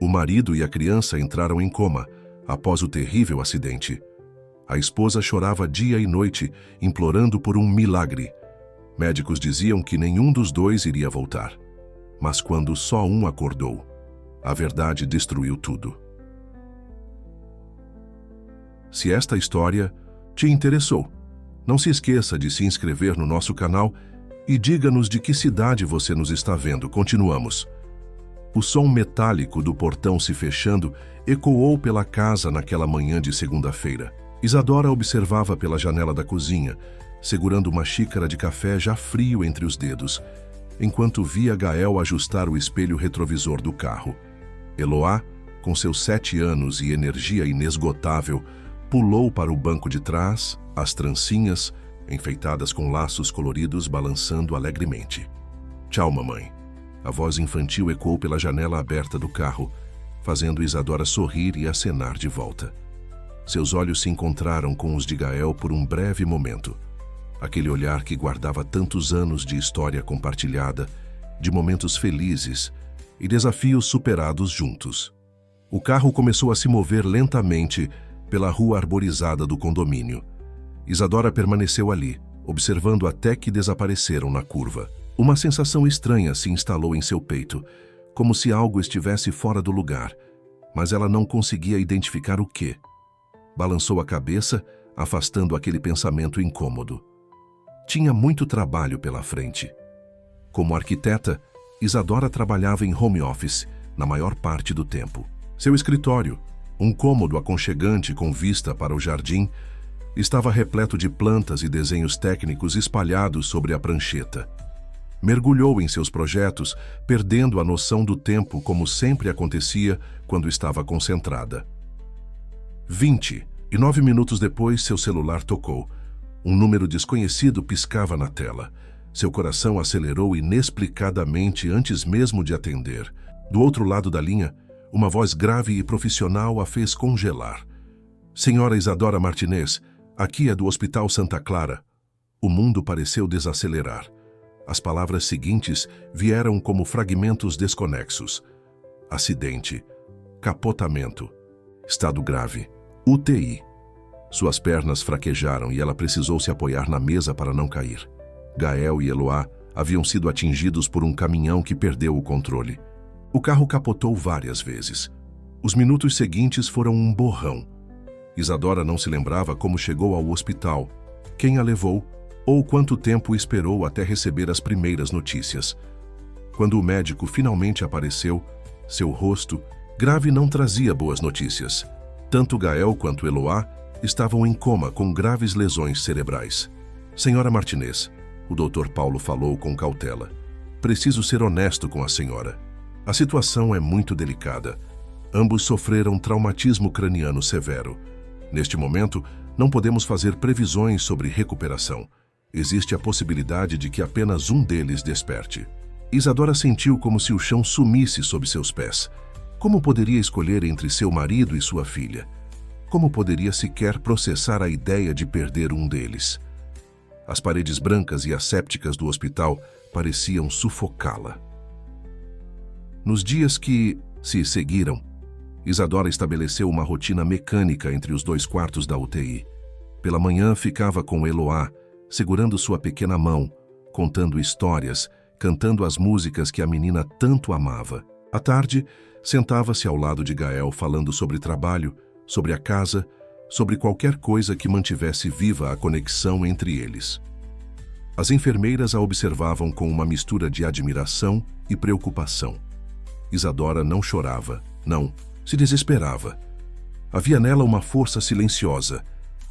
O marido e a criança entraram em coma após o terrível acidente. A esposa chorava dia e noite, implorando por um milagre. Médicos diziam que nenhum dos dois iria voltar. Mas quando só um acordou, a verdade destruiu tudo. Se esta história te interessou, não se esqueça de se inscrever no nosso canal e diga-nos de que cidade você nos está vendo. Continuamos. O som metálico do portão se fechando ecoou pela casa naquela manhã de segunda-feira. Isadora observava pela janela da cozinha, segurando uma xícara de café já frio entre os dedos, enquanto via Gael ajustar o espelho retrovisor do carro. Eloá, com seus 7 anos e energia inesgotável, pulou para o banco de trás, as trancinhas, enfeitadas com laços coloridos, balançando alegremente. "Tchau, mamãe." A voz infantil ecoou pela janela aberta do carro, fazendo Isadora sorrir e acenar de volta. Seus olhos se encontraram com os de Gael por um breve momento. Aquele olhar que guardava tantos anos de história compartilhada, de momentos felizes e desafios superados juntos. O carro começou a se mover lentamente pela rua arborizada do condomínio. Isadora permaneceu ali, observando até que desapareceram na curva. Uma sensação estranha se instalou em seu peito, como se algo estivesse fora do lugar, mas ela não conseguia identificar o quê. Balançou a cabeça, afastando aquele pensamento incômodo. Tinha muito trabalho pela frente. Como arquiteta, Isadora trabalhava em home office na maior parte do tempo. Seu escritório, um cômodo aconchegante com vista para o jardim, estava repleto de plantas e desenhos técnicos espalhados sobre a prancheta. Mergulhou em seus projetos, perdendo a noção do tempo, como sempre acontecia quando estava concentrada. 29 minutos depois, seu celular tocou. Um número desconhecido piscava na tela. Seu coração acelerou inexplicadamente antes mesmo de atender. Do outro lado da linha, uma voz grave e profissional a fez congelar. "Senhora Isadora Martinez, aqui é do Hospital Santa Clara." O mundo pareceu desacelerar. As palavras seguintes vieram como fragmentos desconexos. Acidente. Capotamento. Estado grave. UTI. Suas pernas fraquejaram e ela precisou se apoiar na mesa para não cair. Gael e Eloá haviam sido atingidos por um caminhão que perdeu o controle. O carro capotou várias vezes. Os minutos seguintes foram um borrão. Isadora não se lembrava como chegou ao hospital, quem a levou ou quanto tempo esperou até receber as primeiras notícias. Quando o médico finalmente apareceu, seu rosto grave não trazia boas notícias. Tanto Gael quanto Eloá estavam em coma com graves lesões cerebrais. "Senhora Martinez", o Dr. Paulo falou com cautela, "preciso ser honesto com a senhora. A situação é muito delicada. Ambos sofreram traumatismo craniano severo. Neste momento, não podemos fazer previsões sobre recuperação. Existe a possibilidade de que apenas um deles desperte." Isadora sentiu como se o chão sumisse sob seus pés. Como poderia escolher entre seu marido e sua filha? Como poderia sequer processar a ideia de perder um deles? As paredes brancas e assépticas do hospital pareciam sufocá-la. Nos dias que se seguiram, Isadora estabeleceu uma rotina mecânica entre os 2 quartos da UTI. Pela manhã ficava com Eloá, segurando sua pequena mão, contando histórias, cantando as músicas que a menina tanto amava. À tarde, sentava-se ao lado de Gael falando sobre trabalho, sobre a casa, sobre qualquer coisa que mantivesse viva a conexão entre eles. As enfermeiras a observavam com uma mistura de admiração e preocupação. Isadora não chorava, não, se desesperava. Havia nela uma força silenciosa,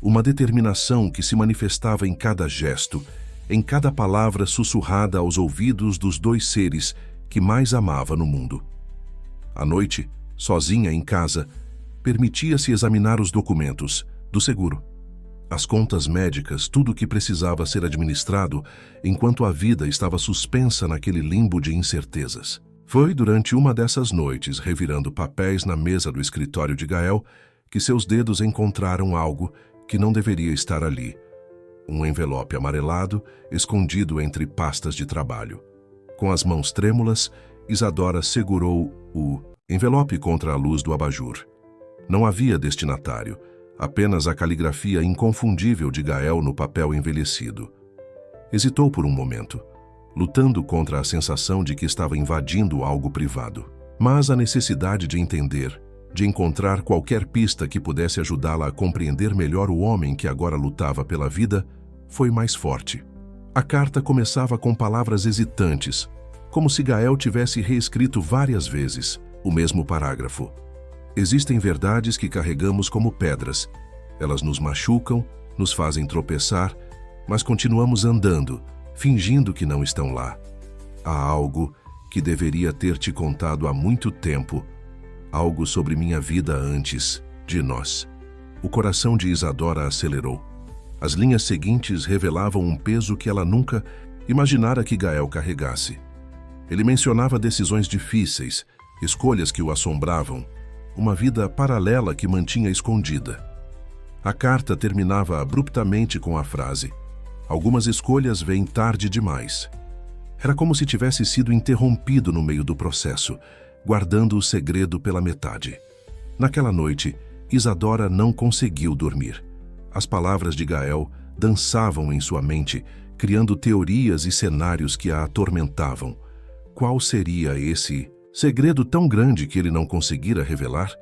uma determinação que se manifestava em cada gesto, em cada palavra sussurrada aos ouvidos dos 2 seres que mais amava no mundo. À noite, sozinha em casa, permitia-se examinar os documentos do seguro, as contas médicas, tudo o que precisava ser administrado enquanto a vida estava suspensa naquele limbo de incertezas. Foi durante uma dessas noites, revirando papéis na mesa do escritório de Gael, que seus dedos encontraram algo que não deveria estar ali. Um envelope amarelado, escondido entre pastas de trabalho. Com as mãos trêmulas, Isadora segurou o Envelope contra a luz do abajur. Não havia destinatário, apenas a caligrafia inconfundível de Gael no papel envelhecido. Hesitou por um momento, lutando contra a sensação de que estava invadindo algo privado. Mas a necessidade de entender, de encontrar qualquer pista que pudesse ajudá-la a compreender melhor o homem que agora lutava pela vida, foi mais forte. A carta começava com palavras hesitantes, como se Gael tivesse reescrito várias vezes o mesmo parágrafo. Existem verdades que carregamos como pedras. Elas nos machucam, nos fazem tropeçar, mas continuamos andando, fingindo que não estão lá. Há algo que deveria ter te contado há muito tempo, algo sobre minha vida antes de nós. O coração de Isadora acelerou. As linhas seguintes revelavam um peso que ela nunca imaginara que Gael carregasse. Ele mencionava decisões difíceis, escolhas que o assombravam, uma vida paralela que mantinha escondida. A carta terminava abruptamente com a frase: "Algumas escolhas vêm tarde demais." Era como se tivesse sido interrompido no meio do processo, guardando o segredo pela metade. Naquela noite, Isadora não conseguiu dormir. As palavras de Gael dançavam em sua mente, criando teorias e cenários que a atormentavam. Qual seria esse segredo tão grande que ele não conseguira revelar?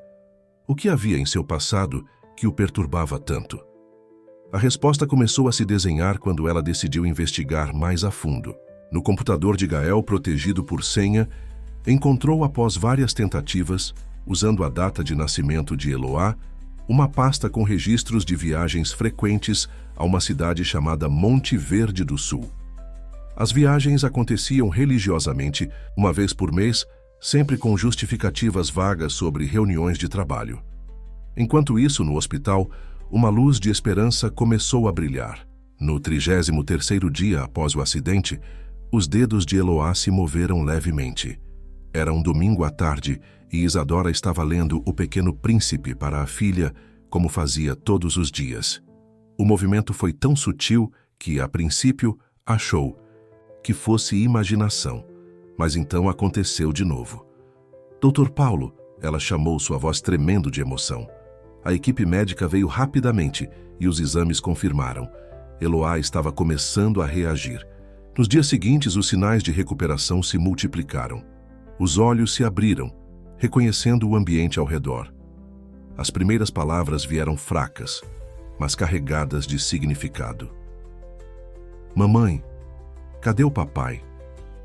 O que havia em seu passado que o perturbava tanto? A resposta começou a se desenhar quando ela decidiu investigar mais a fundo. No computador de Gael, protegido por senha, encontrou, após várias tentativas, usando a data de nascimento de Eloá, uma pasta com registros de viagens frequentes a uma cidade chamada Monte Verde do Sul. As viagens aconteciam religiosamente, uma vez por mês, sempre com justificativas vagas sobre reuniões de trabalho. Enquanto isso, no hospital, uma luz de esperança começou a brilhar. No 33º dia após o acidente, os dedos de Eloá se moveram levemente. Era um domingo à tarde e Isadora estava lendo O Pequeno Príncipe para a filha, como fazia todos os dias. O movimento foi tão sutil que, a princípio, achou que fosse imaginação, mas então aconteceu de novo. "Doutor Paulo", ela chamou, sua voz tremendo de emoção. A equipe médica veio rapidamente e os exames confirmaram. Eloá estava começando a reagir. Nos dias seguintes, os sinais de recuperação se multiplicaram. Os olhos se abriram, reconhecendo o ambiente ao redor. As primeiras palavras vieram fracas, mas carregadas de significado. "Mamãe, cadê o papai?"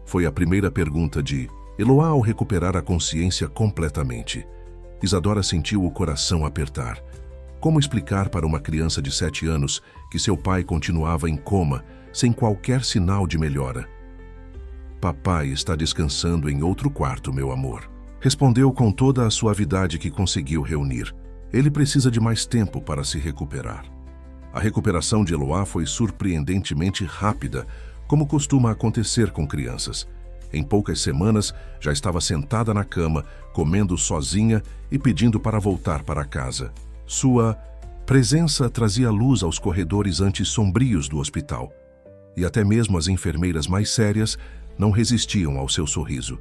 Foi a primeira pergunta de Eloá ao recuperar a consciência completamente. Isadora sentiu o coração apertar. Como explicar para uma criança de 7 anos que seu pai continuava em coma, sem qualquer sinal de melhora? "Papai está descansando em outro quarto, meu amor", respondeu com toda a suavidade que conseguiu reunir. "Ele precisa de mais tempo para se recuperar." A recuperação de Eloá foi surpreendentemente rápida, como costuma acontecer com crianças. Em poucas semanas, já estava sentada na cama, comendo sozinha e pedindo para voltar para casa. Sua presença trazia luz aos corredores antes sombrios do hospital. E até mesmo as enfermeiras mais sérias não resistiam ao seu sorriso.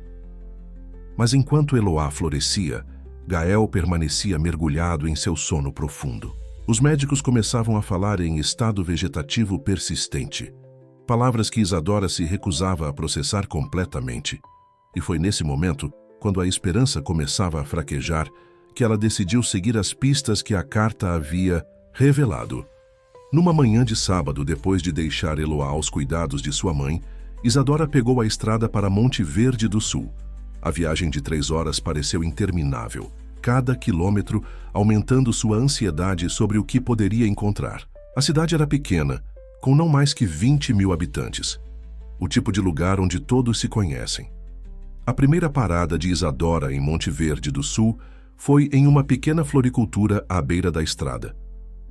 Mas enquanto Eloá florescia, Gael permanecia mergulhado em seu sono profundo. Os médicos começavam a falar em estado vegetativo persistente, palavras que Isadora se recusava a processar completamente. E foi nesse momento, quando a esperança começava a fraquejar, que ela decidiu seguir as pistas que a carta havia revelado. Numa manhã de sábado, depois de deixar Eloá aos cuidados de sua mãe, Isadora pegou a estrada para Monte Verde do Sul. A viagem de 3 horas pareceu interminável, cada quilômetro aumentando sua ansiedade sobre o que poderia encontrar. A cidade era pequena, com não mais que 20.000 habitantes. O tipo de lugar onde todos se conhecem. A primeira parada de Isadora em Monte Verde do Sul foi em uma pequena floricultura à beira da estrada.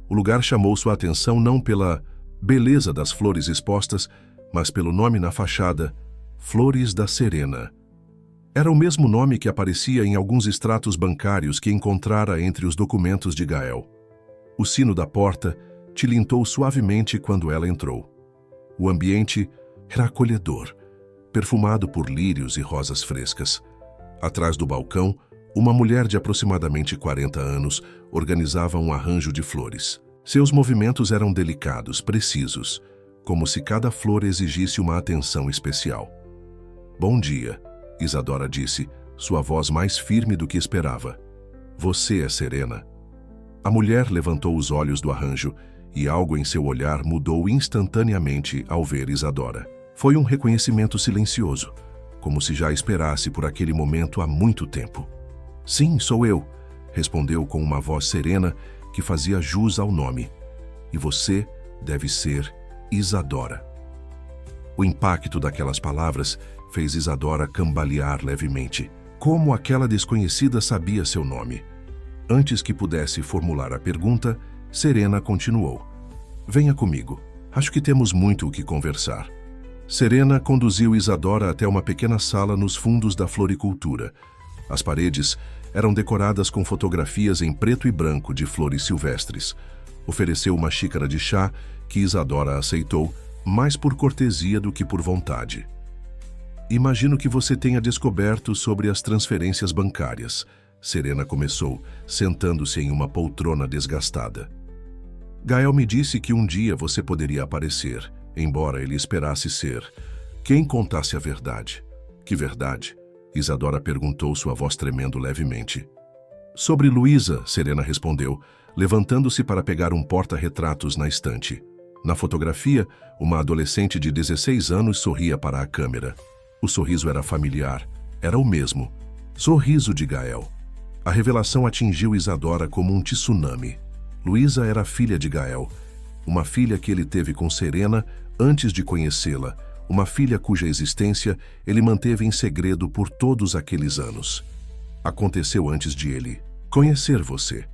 O lugar chamou sua atenção não pela beleza das flores expostas, mas pelo nome na fachada, Flores da Serena. Era o mesmo nome que aparecia em alguns extratos bancários que encontrara entre os documentos de Gael. O sino da porta tilintou suavemente quando ela entrou. O ambiente era acolhedor, perfumado por lírios e rosas frescas. Atrás do balcão, Uma mulher de aproximadamente 40 anos organizava um arranjo de flores. Seus movimentos eram delicados, precisos, como se cada flor exigisse uma atenção especial. "Bom dia", Isadora disse, sua voz mais firme do que esperava. "Você é Serena?" A mulher levantou os olhos do arranjo e algo em seu olhar mudou instantaneamente ao ver Isadora. Foi um reconhecimento silencioso, como se já esperasse por aquele momento há muito tempo. "Sim, sou eu", respondeu com uma voz serena que fazia jus ao nome. "E você deve ser Isadora." O impacto daquelas palavras fez Isadora cambalear levemente. Como aquela desconhecida sabia seu nome? Antes que pudesse formular a pergunta, Serena continuou. "Venha comigo. Acho que temos muito o que conversar." Serena conduziu Isadora até uma pequena sala nos fundos da floricultura. As paredes eram decoradas com fotografias em preto e branco de flores silvestres. Ofereceu uma xícara de chá que Isadora aceitou, mais por cortesia do que por vontade. "Imagino que você tenha descoberto sobre as transferências bancárias", Serena começou, sentando-se em uma poltrona desgastada. "Gael me disse que um dia você poderia aparecer, embora ele esperasse ser quem contasse a verdade." "Que verdade?" Isadora perguntou, sua voz tremendo levemente. "Sobre Luísa", Serena respondeu, levantando-se para pegar um porta-retratos na estante. Na fotografia, uma adolescente de 16 anos sorria para a câmera. O sorriso era familiar, era o mesmo. Sorriso de Gael. A revelação atingiu Isadora como um tsunami. Luísa era filha de Gael, uma filha que ele teve com Serena antes de conhecê-la, uma filha cuja existência ele manteve em segredo por todos aqueles anos. "Aconteceu antes de ele conhecer você",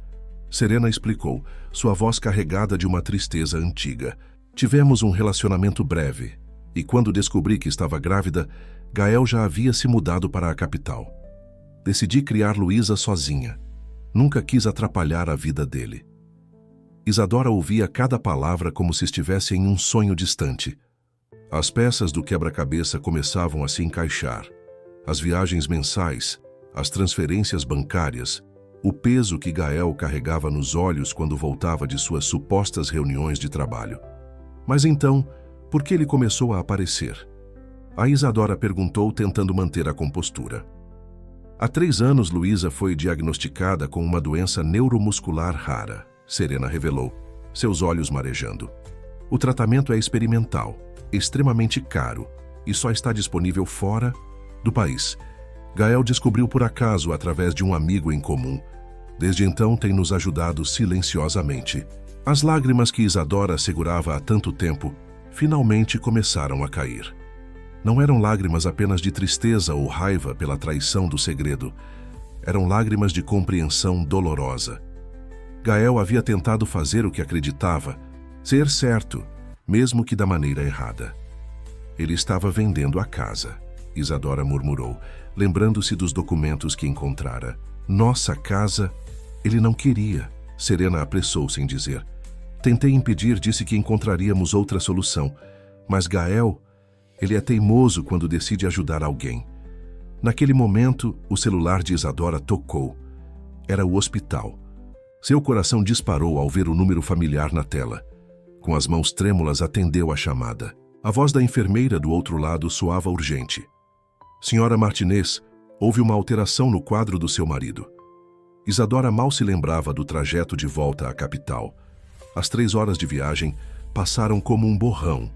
Serena explicou, sua voz carregada de uma tristeza antiga. "Tivemos um relacionamento breve, e quando descobri que estava grávida, Gael já havia se mudado para a capital. Decidi criar Luísa sozinha. Nunca quis atrapalhar a vida dele." Isadora ouvia cada palavra como se estivesse em um sonho distante. As peças do quebra-cabeça começavam a se encaixar. As viagens mensais, as transferências bancárias, o peso que Gael carregava nos olhos quando voltava de suas supostas reuniões de trabalho. Mas então, por que ele começou a aparecer? A Isadora perguntou, tentando manter a compostura. "Há 3 anos, Luísa foi diagnosticada com uma doença neuromuscular rara", Serena revelou, seus olhos marejando. "O tratamento é experimental, extremamente caro e só está disponível fora do país. Gael descobriu por acaso através de um amigo em comum. Desde então tem nos ajudado silenciosamente." As lágrimas que Isadora segurava há tanto tempo finalmente começaram a cair. Não eram lágrimas apenas de tristeza ou raiva pela traição do segredo. Eram lágrimas de compreensão dolorosa. Gael havia tentado fazer o que acreditava, ser certo, mesmo que da maneira errada. "Ele estava vendendo a casa", Isadora murmurou, lembrando-se dos documentos que encontrara. "Nossa casa, ele não queria", Serena apressou-se em dizer. "Tentei impedir, disse que encontraríamos outra solução, mas Gael, ele é teimoso quando decide ajudar alguém." Naquele momento, o celular de Isadora tocou. Era o hospital. Seu coração disparou ao ver o número familiar na tela. Com as mãos trêmulas, atendeu a chamada. A voz da enfermeira do outro lado soava urgente. "Senhora Martinez, houve uma alteração no quadro do seu marido." Isadora mal se lembrava do trajeto de volta à capital. As 3 horas de viagem passaram como um borrão,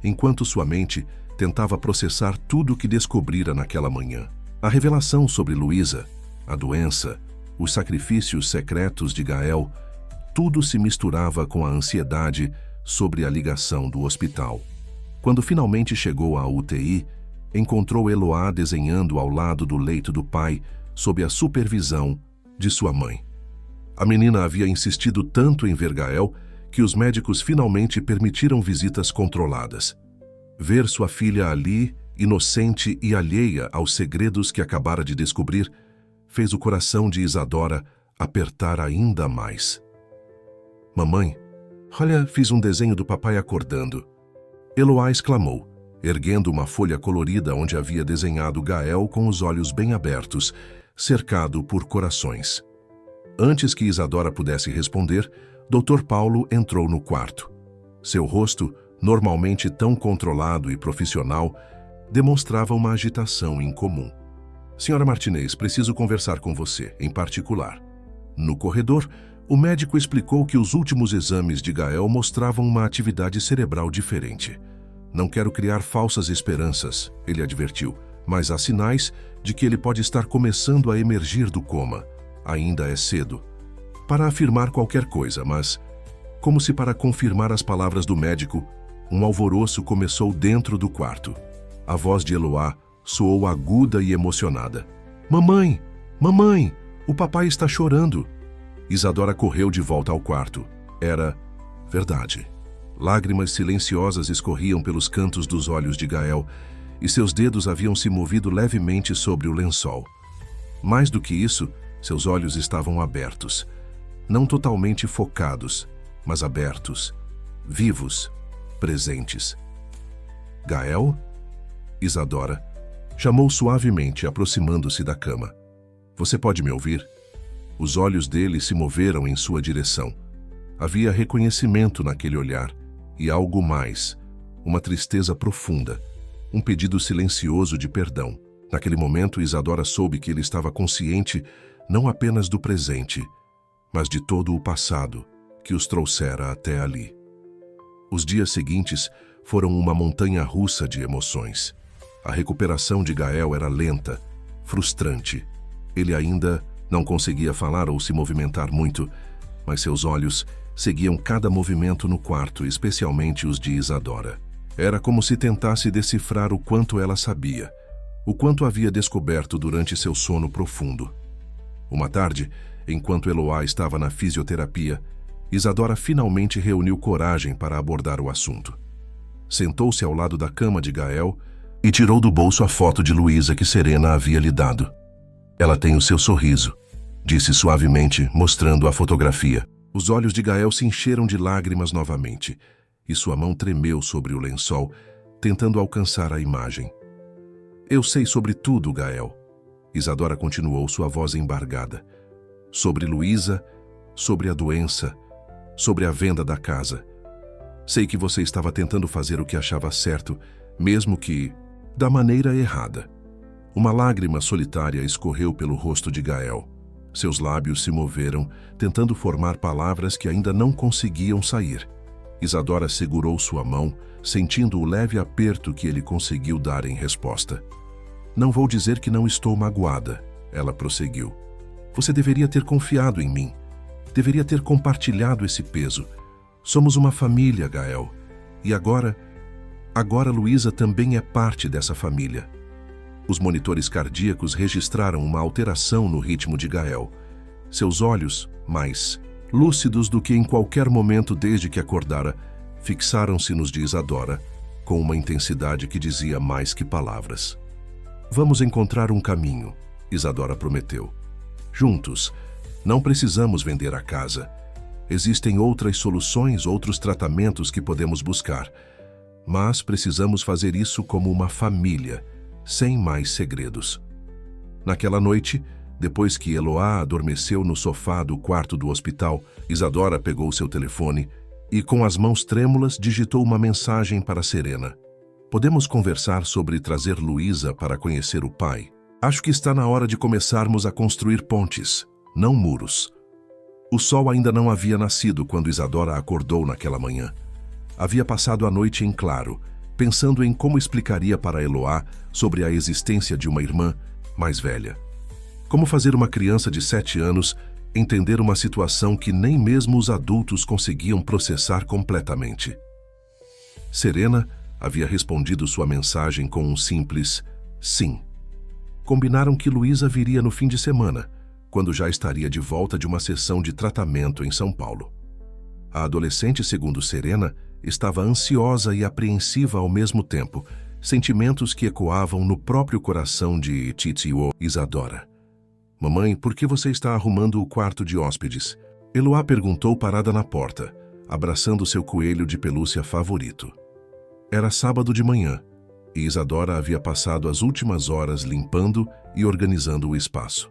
enquanto sua mente tentava processar tudo o que descobrira naquela manhã. A revelação sobre Luísa, a doença, os sacrifícios secretos de Gael, tudo se misturava com a ansiedade sobre a ligação do hospital. Quando finalmente chegou à UTI, encontrou Eloá desenhando ao lado do leito do pai, sob a supervisão de sua mãe. A menina havia insistido tanto em ver Gael que os médicos finalmente permitiram visitas controladas. Ver sua filha ali, inocente e alheia aos segredos que acabara de descobrir, fez o coração de Isadora apertar ainda mais. "Mamãe, olha, fiz um desenho do papai acordando." Eloá exclamou, erguendo uma folha colorida onde havia desenhado Gael com os olhos bem abertos, cercado por corações. Antes que Isadora pudesse responder, Dr. Paulo entrou no quarto. Seu rosto, normalmente tão controlado e profissional, demonstrava uma agitação incomum. Senhora Martinez, preciso conversar com você, em particular. No corredor, o médico explicou que os últimos exames de Gael mostravam uma atividade cerebral diferente. Não quero criar falsas esperanças, ele advertiu, mas há sinais de que ele pode estar começando a emergir do coma. Ainda é cedo para afirmar qualquer coisa, mas, como se para confirmar as palavras do médico, um alvoroço começou dentro do quarto. A voz de Eloá soou aguda e emocionada. Mamãe! Mamãe! O papai está chorando! Isadora correu de volta ao quarto. Era verdade. Lágrimas silenciosas escorriam pelos cantos dos olhos de Gael e seus dedos haviam se movido levemente sobre o lençol. Mais do que isso, seus olhos estavam abertos. Não totalmente focados, mas abertos, vivos, presentes. Gael? Isadora chamou suavemente, aproximando-se da cama. Você pode me ouvir? Os olhos dele se moveram em sua direção. Havia reconhecimento naquele olhar e algo mais, uma tristeza profunda, um pedido silencioso de perdão. Naquele momento, Isadora soube que ele estava consciente não apenas do presente, mas de todo o passado que os trouxera até ali. Os dias seguintes foram uma montanha-russa de emoções. A recuperação de Gael era lenta, frustrante. Ele ainda não conseguia falar ou se movimentar muito, mas seus olhos seguiam cada movimento no quarto, especialmente os de Isadora. Era como se tentasse decifrar o quanto ela sabia, o quanto havia descoberto durante seu sono profundo. Uma tarde, enquanto Eloá estava na fisioterapia, Isadora finalmente reuniu coragem para abordar o assunto. Sentou-se ao lado da cama de Gael e tirou do bolso a foto de Luísa que Serena havia lhe dado. Ela tem o seu sorriso, disse suavemente, mostrando a fotografia. Os olhos de Gael se encheram de lágrimas novamente, e sua mão tremeu sobre o lençol, tentando alcançar a imagem. Eu sei sobre tudo, Gael. Isadora continuou, sua voz embargada. Sobre Luísa, sobre a doença, sobre a venda da casa. Sei que você estava tentando fazer o que achava certo, mesmo que da maneira errada. Uma lágrima solitária escorreu pelo rosto de Gael. Seus lábios se moveram, tentando formar palavras que ainda não conseguiam sair. Isadora segurou sua mão, sentindo o leve aperto que ele conseguiu dar em resposta. Não vou dizer que não estou magoada, ela prosseguiu. Você deveria ter confiado em mim. Deveria ter compartilhado esse peso. Somos uma família, Gael. E agora Luísa também é parte dessa família. Os monitores cardíacos registraram uma alteração no ritmo de Gael. Seus olhos, mais lúcidos do que em qualquer momento desde que acordara, fixaram-se nos de Isadora, com uma intensidade que dizia mais que palavras. Vamos encontrar um caminho, Isadora prometeu. Juntos, não precisamos vender a casa. Existem outras soluções, outros tratamentos que podemos buscar. Mas precisamos fazer isso como uma família, sem mais segredos. Naquela noite, depois que Eloá adormeceu no sofá do quarto do hospital, Isadora pegou seu telefone e, com as mãos trêmulas, digitou uma mensagem para Serena. Podemos conversar sobre trazer Luísa para conhecer o pai? Acho que está na hora de começarmos a construir pontes, não muros. O sol ainda não havia nascido quando Isadora acordou naquela manhã. Havia passado a noite em claro, pensando em como explicaria para Eloá sobre a existência de uma irmã mais velha. Como fazer uma criança de 7 anos entender uma situação que nem mesmo os adultos conseguiam processar completamente. Serena havia respondido sua mensagem com um simples sim. Combinaram que Luísa viria no fim de semana, quando já estaria de volta de uma sessão de tratamento em São Paulo. A adolescente, segundo Serena, estava ansiosa e apreensiva ao mesmo tempo, sentimentos que ecoavam no próprio coração de Titio Isadora. Mamãe, por que você está arrumando o quarto de hóspedes? Eloá perguntou parada na porta, abraçando seu coelho de pelúcia favorito. Era sábado de manhã, e Isadora havia passado as últimas horas limpando e organizando o espaço.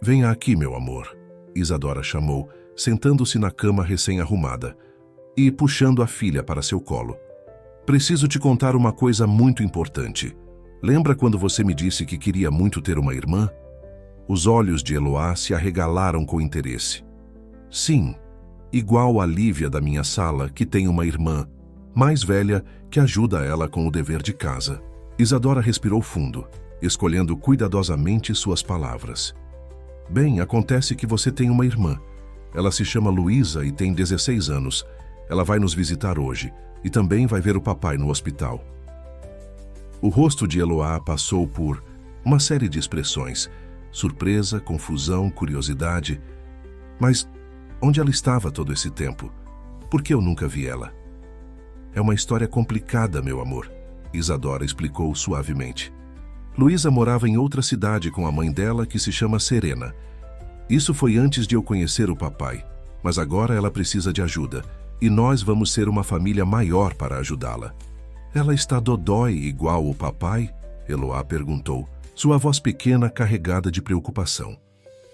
Venha aqui, meu amor, Isadora chamou, sentando-se na cama recém-arrumada e puxando a filha para seu colo. Preciso te contar uma coisa muito importante. Lembra quando você me disse que queria muito ter uma irmã? Os olhos de Eloá se arregalaram com interesse. Sim, igual a Lívia da minha sala, que tem uma irmã mais velha que ajuda ela com o dever de casa. Isadora respirou fundo, escolhendo cuidadosamente suas palavras. Bem, acontece que você tem uma irmã. Ela se chama Luísa e tem 16 anos. Ela vai nos visitar hoje e também vai ver o papai no hospital. O rosto de Eloá passou por uma série de expressões: surpresa, confusão, curiosidade. Mas onde ela estava todo esse tempo? Por que eu nunca vi ela? É uma história complicada, meu amor, Isadora explicou suavemente. Luísa morava em outra cidade com a mãe dela, que se chama Serena. Isso foi antes de eu conhecer o papai, mas agora ela precisa de ajuda e nós vamos ser uma família maior para ajudá-la. Ela está dodói igual o papai? Eloá perguntou, sua voz pequena carregada de preocupação.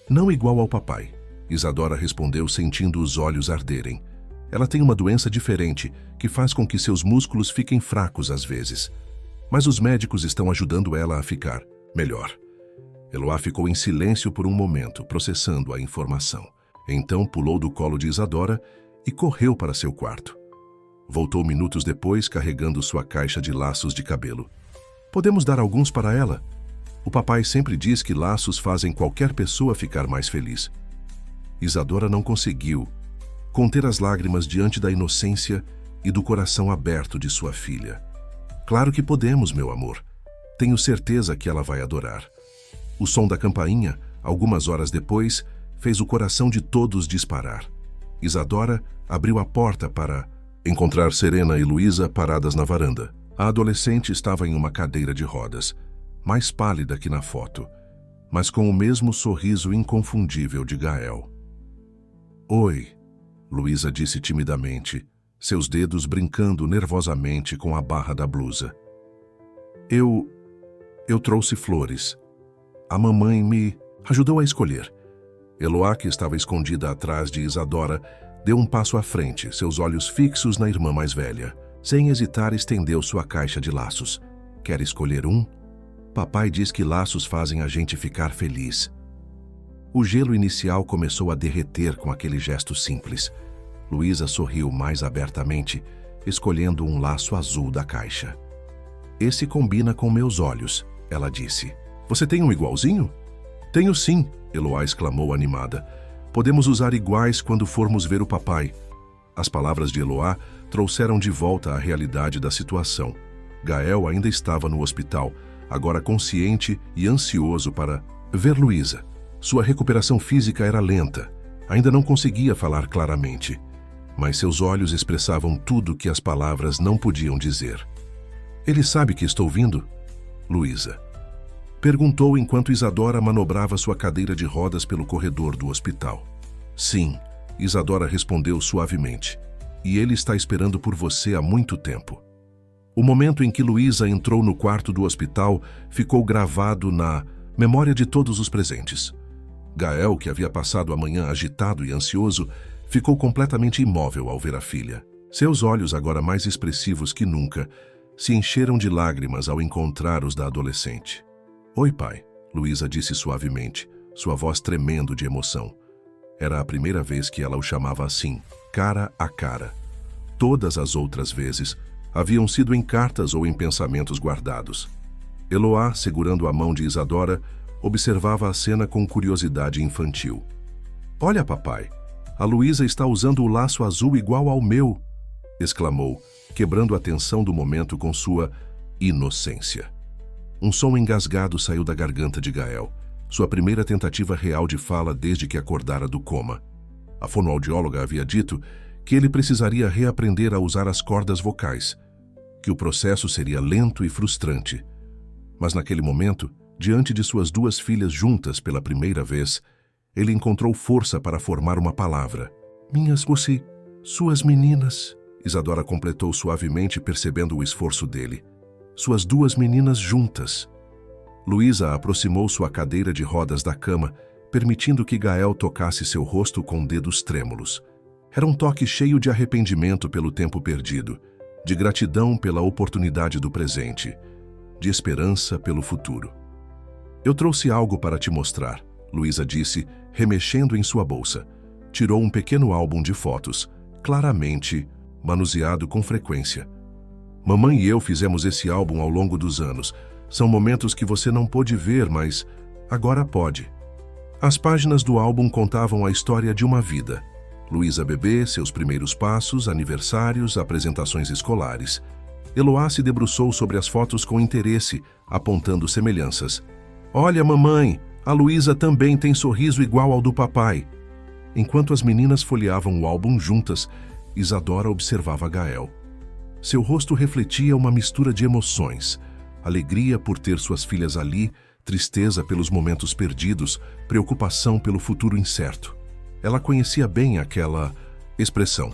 Não igual ao papai, Isadora respondeu, sentindo os olhos arderem. Ela tem uma doença diferente que faz com que seus músculos fiquem fracos às vezes. Mas os médicos estão ajudando ela a ficar melhor. Eloá ficou em silêncio por um momento, processando a informação. Então pulou do colo de Isadora e correu para seu quarto. Voltou minutos depois, carregando sua caixa de laços de cabelo. Podemos dar alguns para ela? O papai sempre diz que laços fazem qualquer pessoa ficar mais feliz. Isadora não conseguiu conter as lágrimas diante da inocência e do coração aberto de sua filha. Claro que podemos, meu amor. Tenho certeza que ela vai adorar. O som da campainha, algumas horas depois, fez o coração de todos disparar. Isadora abriu a porta para encontrar Serena e Luísa paradas na varanda. A adolescente estava em uma cadeira de rodas, mais pálida que na foto, mas com o mesmo sorriso inconfundível de Gael. Oi, Luísa disse timidamente, seus dedos brincando nervosamente com a barra da blusa. Eu trouxe flores. A mamãe me ajudou a escolher. Eloá, que estava escondida atrás de Isadora, deu um passo à frente, seus olhos fixos na irmã mais velha. Sem hesitar, estendeu sua caixa de laços. Quer escolher um? Papai diz que laços fazem a gente ficar feliz. O gelo inicial começou a derreter com aquele gesto simples. Luísa sorriu mais abertamente, escolhendo um laço azul da caixa. Esse combina com meus olhos, ela disse. Você tem um igualzinho? Tenho sim, Eloá exclamou animada. Podemos usar iguais quando formos ver o papai. As palavras de Eloá trouxeram de volta a realidade da situação. Gael ainda estava no hospital, agora consciente e ansioso para ver Luísa. Sua recuperação física era lenta. Ainda não conseguia falar claramente, mas seus olhos expressavam tudo que as palavras não podiam dizer. Ele sabe que estou vindo? Luísa perguntou enquanto Isadora manobrava sua cadeira de rodas pelo corredor do hospital. Sim, Isadora respondeu suavemente. E ele está esperando por você há muito tempo. O momento em que Luísa entrou no quarto do hospital ficou gravado na memória de todos os presentes. Gael, que havia passado a manhã agitado e ansioso, ficou completamente imóvel ao ver a filha. Seus olhos, agora mais expressivos que nunca, se encheram de lágrimas ao encontrar os da adolescente. Oi, pai, Luísa disse suavemente, sua voz tremendo de emoção. Era a primeira vez que ela o chamava assim, cara a cara. Todas as outras vezes haviam sido em cartas ou em pensamentos guardados. Eloá, segurando a mão de Isadora, observava a cena com curiosidade infantil. Olha, papai, a Luísa está usando o laço azul igual ao meu, exclamou, quebrando a tensão do momento com sua inocência. Um som engasgado saiu da garganta de Gael, sua primeira tentativa real de fala desde que acordara do coma. A fonoaudióloga havia dito que ele precisaria reaprender a usar as cordas vocais, que o processo seria lento e frustrante. Mas naquele momento, diante de suas duas filhas juntas pela primeira vez, ele encontrou força para formar uma palavra. Suas meninas, Isadora completou suavemente, percebendo o esforço dele. Suas duas meninas juntas. Luísa aproximou sua cadeira de rodas da cama, permitindo que Gael tocasse seu rosto com dedos trêmulos. Era um toque cheio de arrependimento pelo tempo perdido, de gratidão pela oportunidade do presente, de esperança pelo futuro. Eu trouxe algo para te mostrar, Luísa disse, remexendo em sua bolsa. Tirou um pequeno álbum de fotos, claramente manuseado com frequência. Mamãe e eu fizemos esse álbum ao longo dos anos. São momentos que você não pôde ver, mas agora pode. As páginas do álbum contavam a história de uma vida. Luísa bebê, seus primeiros passos, aniversários, apresentações escolares. Eloá se debruçou sobre as fotos com interesse, apontando semelhanças. Olha, mamãe, a Luísa também tem sorriso igual ao do papai. Enquanto as meninas folheavam o álbum juntas, Isadora observava Gael. Seu rosto refletia uma mistura de emoções. Alegria por ter suas filhas ali, tristeza pelos momentos perdidos, preocupação pelo futuro incerto. Ela conhecia bem aquela expressão.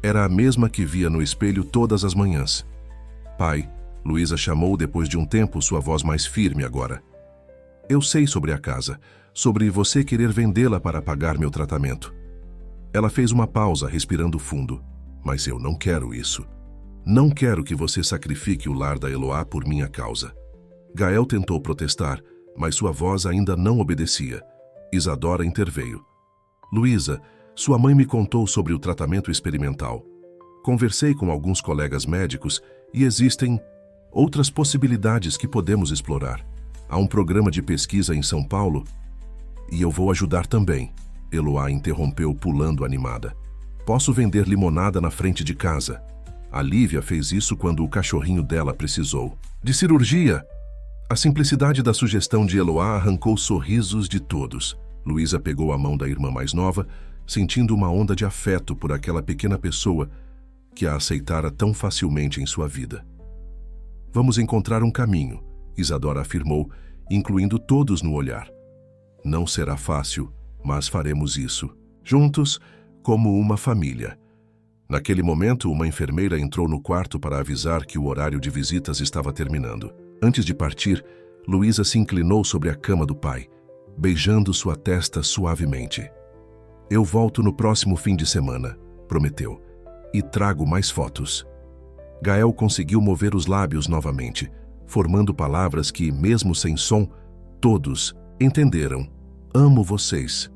Era a mesma que via no espelho todas as manhãs. Pai, Luísa chamou depois de um tempo, sua voz mais firme agora. Eu sei sobre a casa, sobre você querer vendê-la para pagar meu tratamento. Ela fez uma pausa, respirando fundo. Mas eu não quero isso. Não quero que você sacrifique o lar da Eloá por minha causa. Gael tentou protestar, mas sua voz ainda não obedecia. Isadora interveio. Luísa, sua mãe me contou sobre o tratamento experimental. Conversei com alguns colegas médicos e existem outras possibilidades que podemos explorar. Há um programa de pesquisa em São Paulo e eu vou ajudar também. Eloá interrompeu, pulando animada. Posso vender limonada na frente de casa. A Lívia fez isso quando o cachorrinho dela precisou. De cirurgia! A simplicidade da sugestão de Eloá arrancou sorrisos de todos. Luísa pegou a mão da irmã mais nova, sentindo uma onda de afeto por aquela pequena pessoa que a aceitara tão facilmente em sua vida. Vamos encontrar um caminho, Isadora afirmou, incluindo todos no olhar. Não será fácil, mas faremos isso, juntos, como uma família. Naquele momento, uma enfermeira entrou no quarto para avisar que o horário de visitas estava terminando. Antes de partir, Luísa se inclinou sobre a cama do pai, beijando sua testa suavemente. Eu volto no próximo fim de semana, prometeu, e trago mais fotos. Gael conseguiu mover os lábios novamente, formando palavras que, mesmo sem som, todos entenderam. Amo vocês.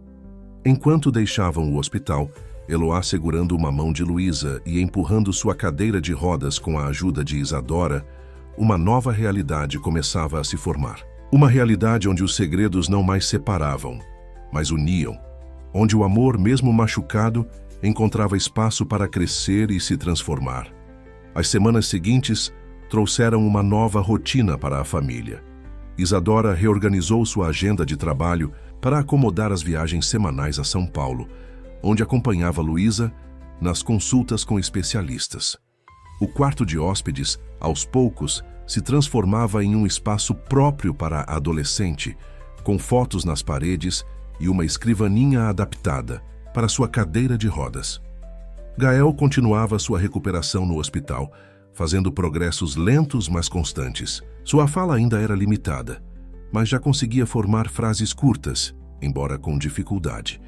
Enquanto deixavam o hospital, Eloá segurando uma mão de Luísa e empurrando sua cadeira de rodas com a ajuda de Isadora, uma nova realidade começava a se formar. Uma realidade onde os segredos não mais separavam, mas uniam. Onde o amor, mesmo machucado, encontrava espaço para crescer e se transformar. As semanas seguintes trouxeram uma nova rotina para a família. Isadora reorganizou sua agenda de trabalho para acomodar as viagens semanais a São Paulo, onde acompanhava Luísa nas consultas com especialistas. O quarto de hóspedes, aos poucos, se transformava em um espaço próprio para a adolescente, com fotos nas paredes e uma escrivaninha adaptada para sua cadeira de rodas. Gael continuava sua recuperação no hospital, fazendo progressos lentos mas constantes. Sua fala ainda era limitada, mas já conseguia formar frases curtas, embora com dificuldade.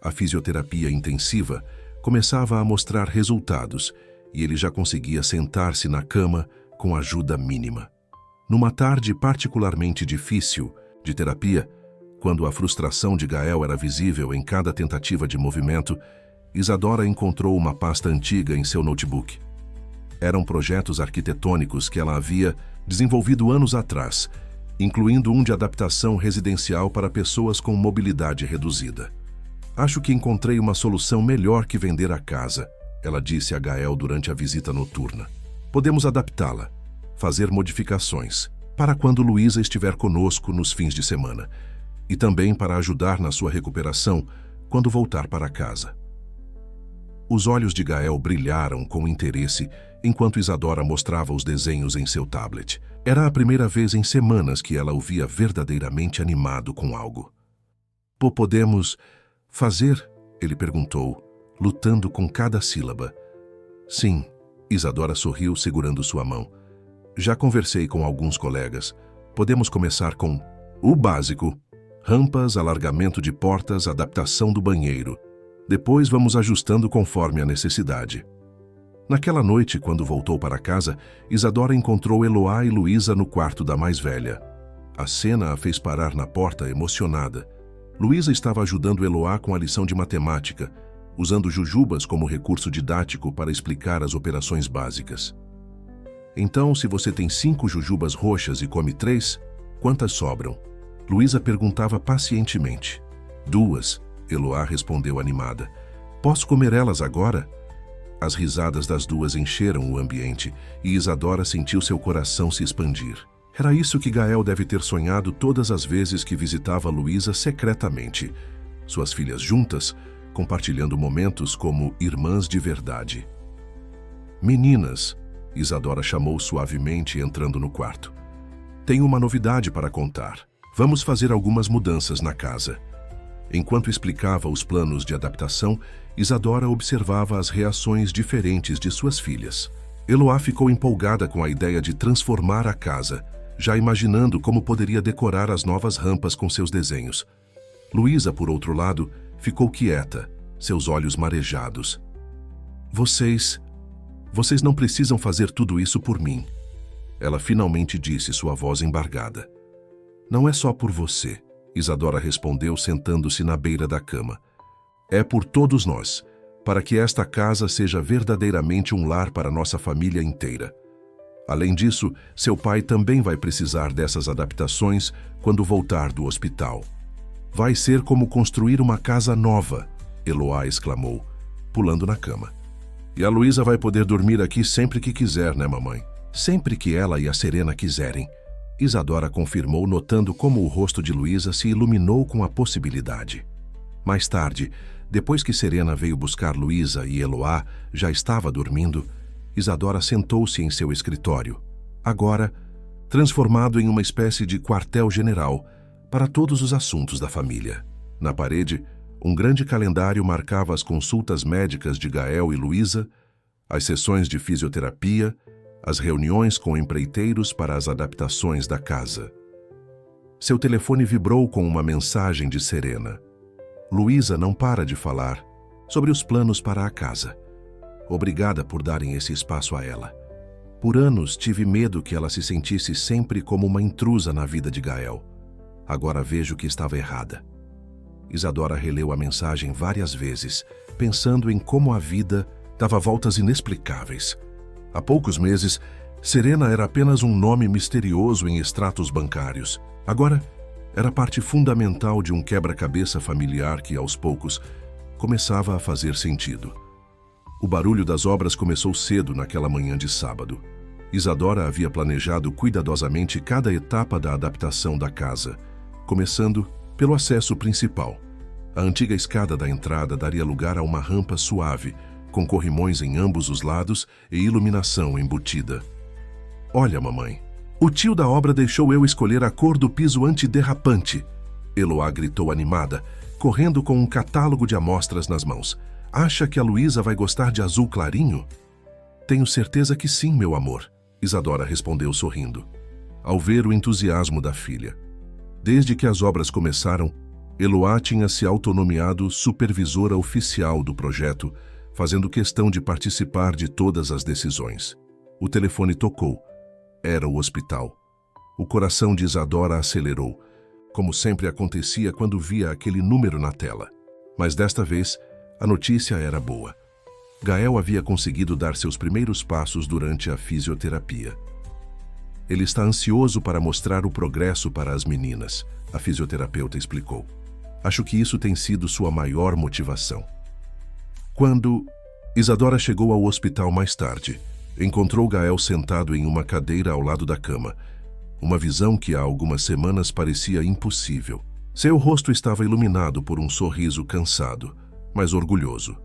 A fisioterapia intensiva começava a mostrar resultados e ele já conseguia sentar-se na cama com ajuda mínima. Numa tarde particularmente difícil de terapia, quando a frustração de Gael era visível em cada tentativa de movimento, Isadora encontrou uma pasta antiga em seu notebook. Eram projetos arquitetônicos que ela havia desenvolvido anos atrás, incluindo um de adaptação residencial para pessoas com mobilidade reduzida. Acho que encontrei uma solução melhor que vender a casa, ela disse a Gael durante a visita noturna. Podemos adaptá-la, fazer modificações, para quando Luísa estiver conosco nos fins de semana, e também para ajudar na sua recuperação quando voltar para casa. Os olhos de Gael brilharam com interesse enquanto Isadora mostrava os desenhos em seu tablet. Era a primeira vez em semanas que ela o via verdadeiramente animado com algo. Podemos fazer? Ele perguntou, lutando com cada sílaba. Sim, Isadora sorriu segurando sua mão. Já conversei com alguns colegas. Podemos começar com o básico. Rampas, alargamento de portas, adaptação do banheiro. Depois vamos ajustando conforme a necessidade. Naquela noite, quando voltou para casa, Isadora encontrou Eloá e Luísa no quarto da mais velha. A cena a fez parar na porta, emocionada. Luísa estava ajudando Eloá com a lição de matemática, usando jujubas como recurso didático para explicar as operações básicas. Então, se você tem 5 jujubas roxas e come 3, quantas sobram? Luísa perguntava pacientemente. 2, Eloá respondeu animada. Posso comer elas agora? As risadas das duas encheram o ambiente e Isadora sentiu seu coração se expandir. Era isso que Gael deve ter sonhado todas as vezes que visitava Luísa secretamente. Suas filhas juntas, compartilhando momentos como irmãs de verdade. Meninas, Isadora chamou suavemente entrando no quarto. Tenho uma novidade para contar. Vamos fazer algumas mudanças na casa. Enquanto explicava os planos de adaptação, Isadora observava as reações diferentes de suas filhas. Eloá ficou empolgada com a ideia de transformar a casa, já imaginando como poderia decorar as novas rampas com seus desenhos. Luísa, por outro lado, ficou quieta, seus olhos marejados. Vocês não precisam fazer tudo isso por mim. Ela finalmente disse, sua voz embargada. Não é só por você, Isadora respondeu sentando-se na beira da cama. É por todos nós, para que esta casa seja verdadeiramente um lar para nossa família inteira. Além disso, seu pai também vai precisar dessas adaptações quando voltar do hospital. Vai ser como construir uma casa nova, Eloá exclamou, pulando na cama. E a Luísa vai poder dormir aqui sempre que quiser, né, mamãe? Sempre que ela e a Serena quiserem. Isadora confirmou, notando como o rosto de Luísa se iluminou com a possibilidade. Mais tarde, depois que Serena veio buscar Luísa e Eloá já estava dormindo, Isadora sentou-se em seu escritório, agora transformado em uma espécie de quartel-general para todos os assuntos da família. Na parede, um grande calendário marcava as consultas médicas de Gael e Luísa, as sessões de fisioterapia, as reuniões com empreiteiros para as adaptações da casa. Seu telefone vibrou com uma mensagem de Serena. Luísa não para de falar sobre os planos para a casa. Obrigada por darem esse espaço a ela. Por anos tive medo que ela se sentisse sempre como uma intrusa na vida de Gael. Agora vejo que estava errada. Isadora releu a mensagem várias vezes, pensando em como a vida dava voltas inexplicáveis. Há poucos meses, Serena era apenas um nome misterioso em extratos bancários. Agora, era parte fundamental de um quebra-cabeça familiar que, aos poucos, começava a fazer sentido. O barulho das obras começou cedo naquela manhã de sábado. Isadora havia planejado cuidadosamente cada etapa da adaptação da casa, começando pelo acesso principal. A antiga escada da entrada daria lugar a uma rampa suave, com corrimões em ambos os lados e iluminação embutida. Olha, mamãe, o tio da obra deixou eu escolher a cor do piso antiderrapante. Eloá gritou animada, correndo com um catálogo de amostras nas mãos. Acha que a Luísa vai gostar de azul clarinho? Tenho certeza que sim, meu amor, Isadora respondeu sorrindo, ao ver o entusiasmo da filha. Desde que as obras começaram, Eloá tinha se autonomeado supervisora oficial do projeto, fazendo questão de participar de todas as decisões. O telefone tocou. Era o hospital. O coração de Isadora acelerou, como sempre acontecia quando via aquele número na tela. Mas desta vez, a notícia era boa. Gael havia conseguido dar seus primeiros passos durante a fisioterapia. Ele está ansioso para mostrar o progresso para as meninas, a fisioterapeuta explicou. Acho que isso tem sido sua maior motivação. Quando Isadora chegou ao hospital mais tarde, encontrou Gael sentado em uma cadeira ao lado da cama, uma visão que há algumas semanas parecia impossível. Seu rosto estava iluminado por um sorriso cansado, mas orgulhoso.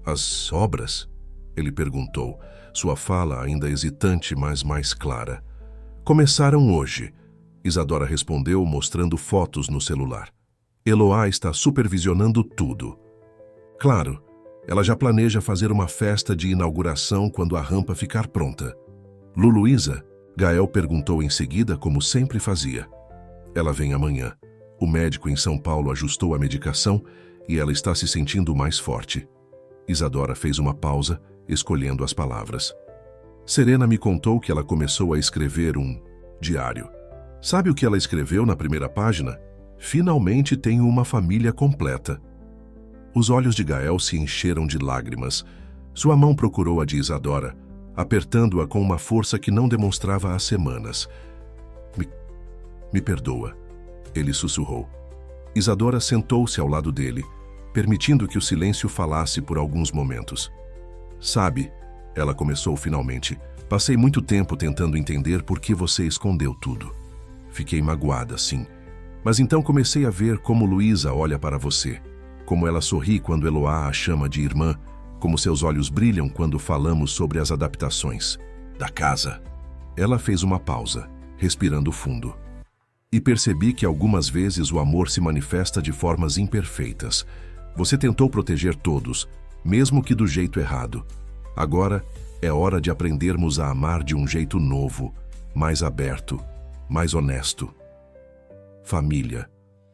As obras? Ele perguntou, sua fala ainda hesitante, mas mais clara. Começaram hoje, Isadora respondeu, mostrando fotos no celular. Eloá está supervisionando tudo. Claro, ela já planeja fazer uma festa de inauguração quando a rampa ficar pronta. Luísa? Gael perguntou em seguida, como sempre fazia. Ela vem amanhã. O médico em São Paulo ajustou a medicação e ela está se sentindo mais forte. Isadora fez uma pausa, escolhendo as palavras. Serena me contou que ela começou a escrever um diário. Sabe o que ela escreveu na primeira página? Finalmente tenho uma família completa. Os olhos de Gael se encheram de lágrimas. Sua mão procurou a de Isadora, apertando-a com uma força que não demonstrava há semanas. Me perdoa, ele sussurrou. Isadora sentou-se ao lado dele, permitindo que o silêncio falasse por alguns momentos. Sabe, ela começou finalmente, passei muito tempo tentando entender por que você escondeu tudo. Fiquei magoada, sim. Mas então comecei a ver como Luísa olha para você, como ela sorri quando Eloá a chama de irmã, como seus olhos brilham quando falamos sobre as adaptações da casa. Ela fez uma pausa, respirando fundo. E percebi que algumas vezes o amor se manifesta de formas imperfeitas. Você tentou proteger todos, mesmo que do jeito errado. Agora é hora de aprendermos a amar de um jeito novo, mais aberto, mais honesto. Família.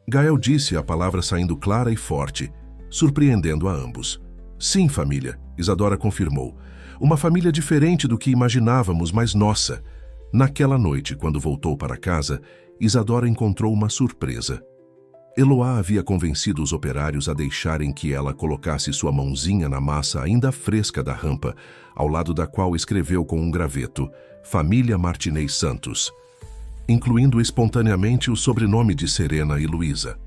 Gael disse a palavra saindo clara e forte, surpreendendo a ambos. Sim, família, Isadora confirmou. Uma família diferente do que imaginávamos, mas nossa. Naquela noite, quando voltou para casa, Isadora encontrou uma surpresa. Eloá havia convencido os operários a deixarem que ela colocasse sua mãozinha na massa ainda fresca da rampa, ao lado da qual escreveu com um graveto, Família Martinez Santos, incluindo espontaneamente o sobrenome de Serena e Luísa.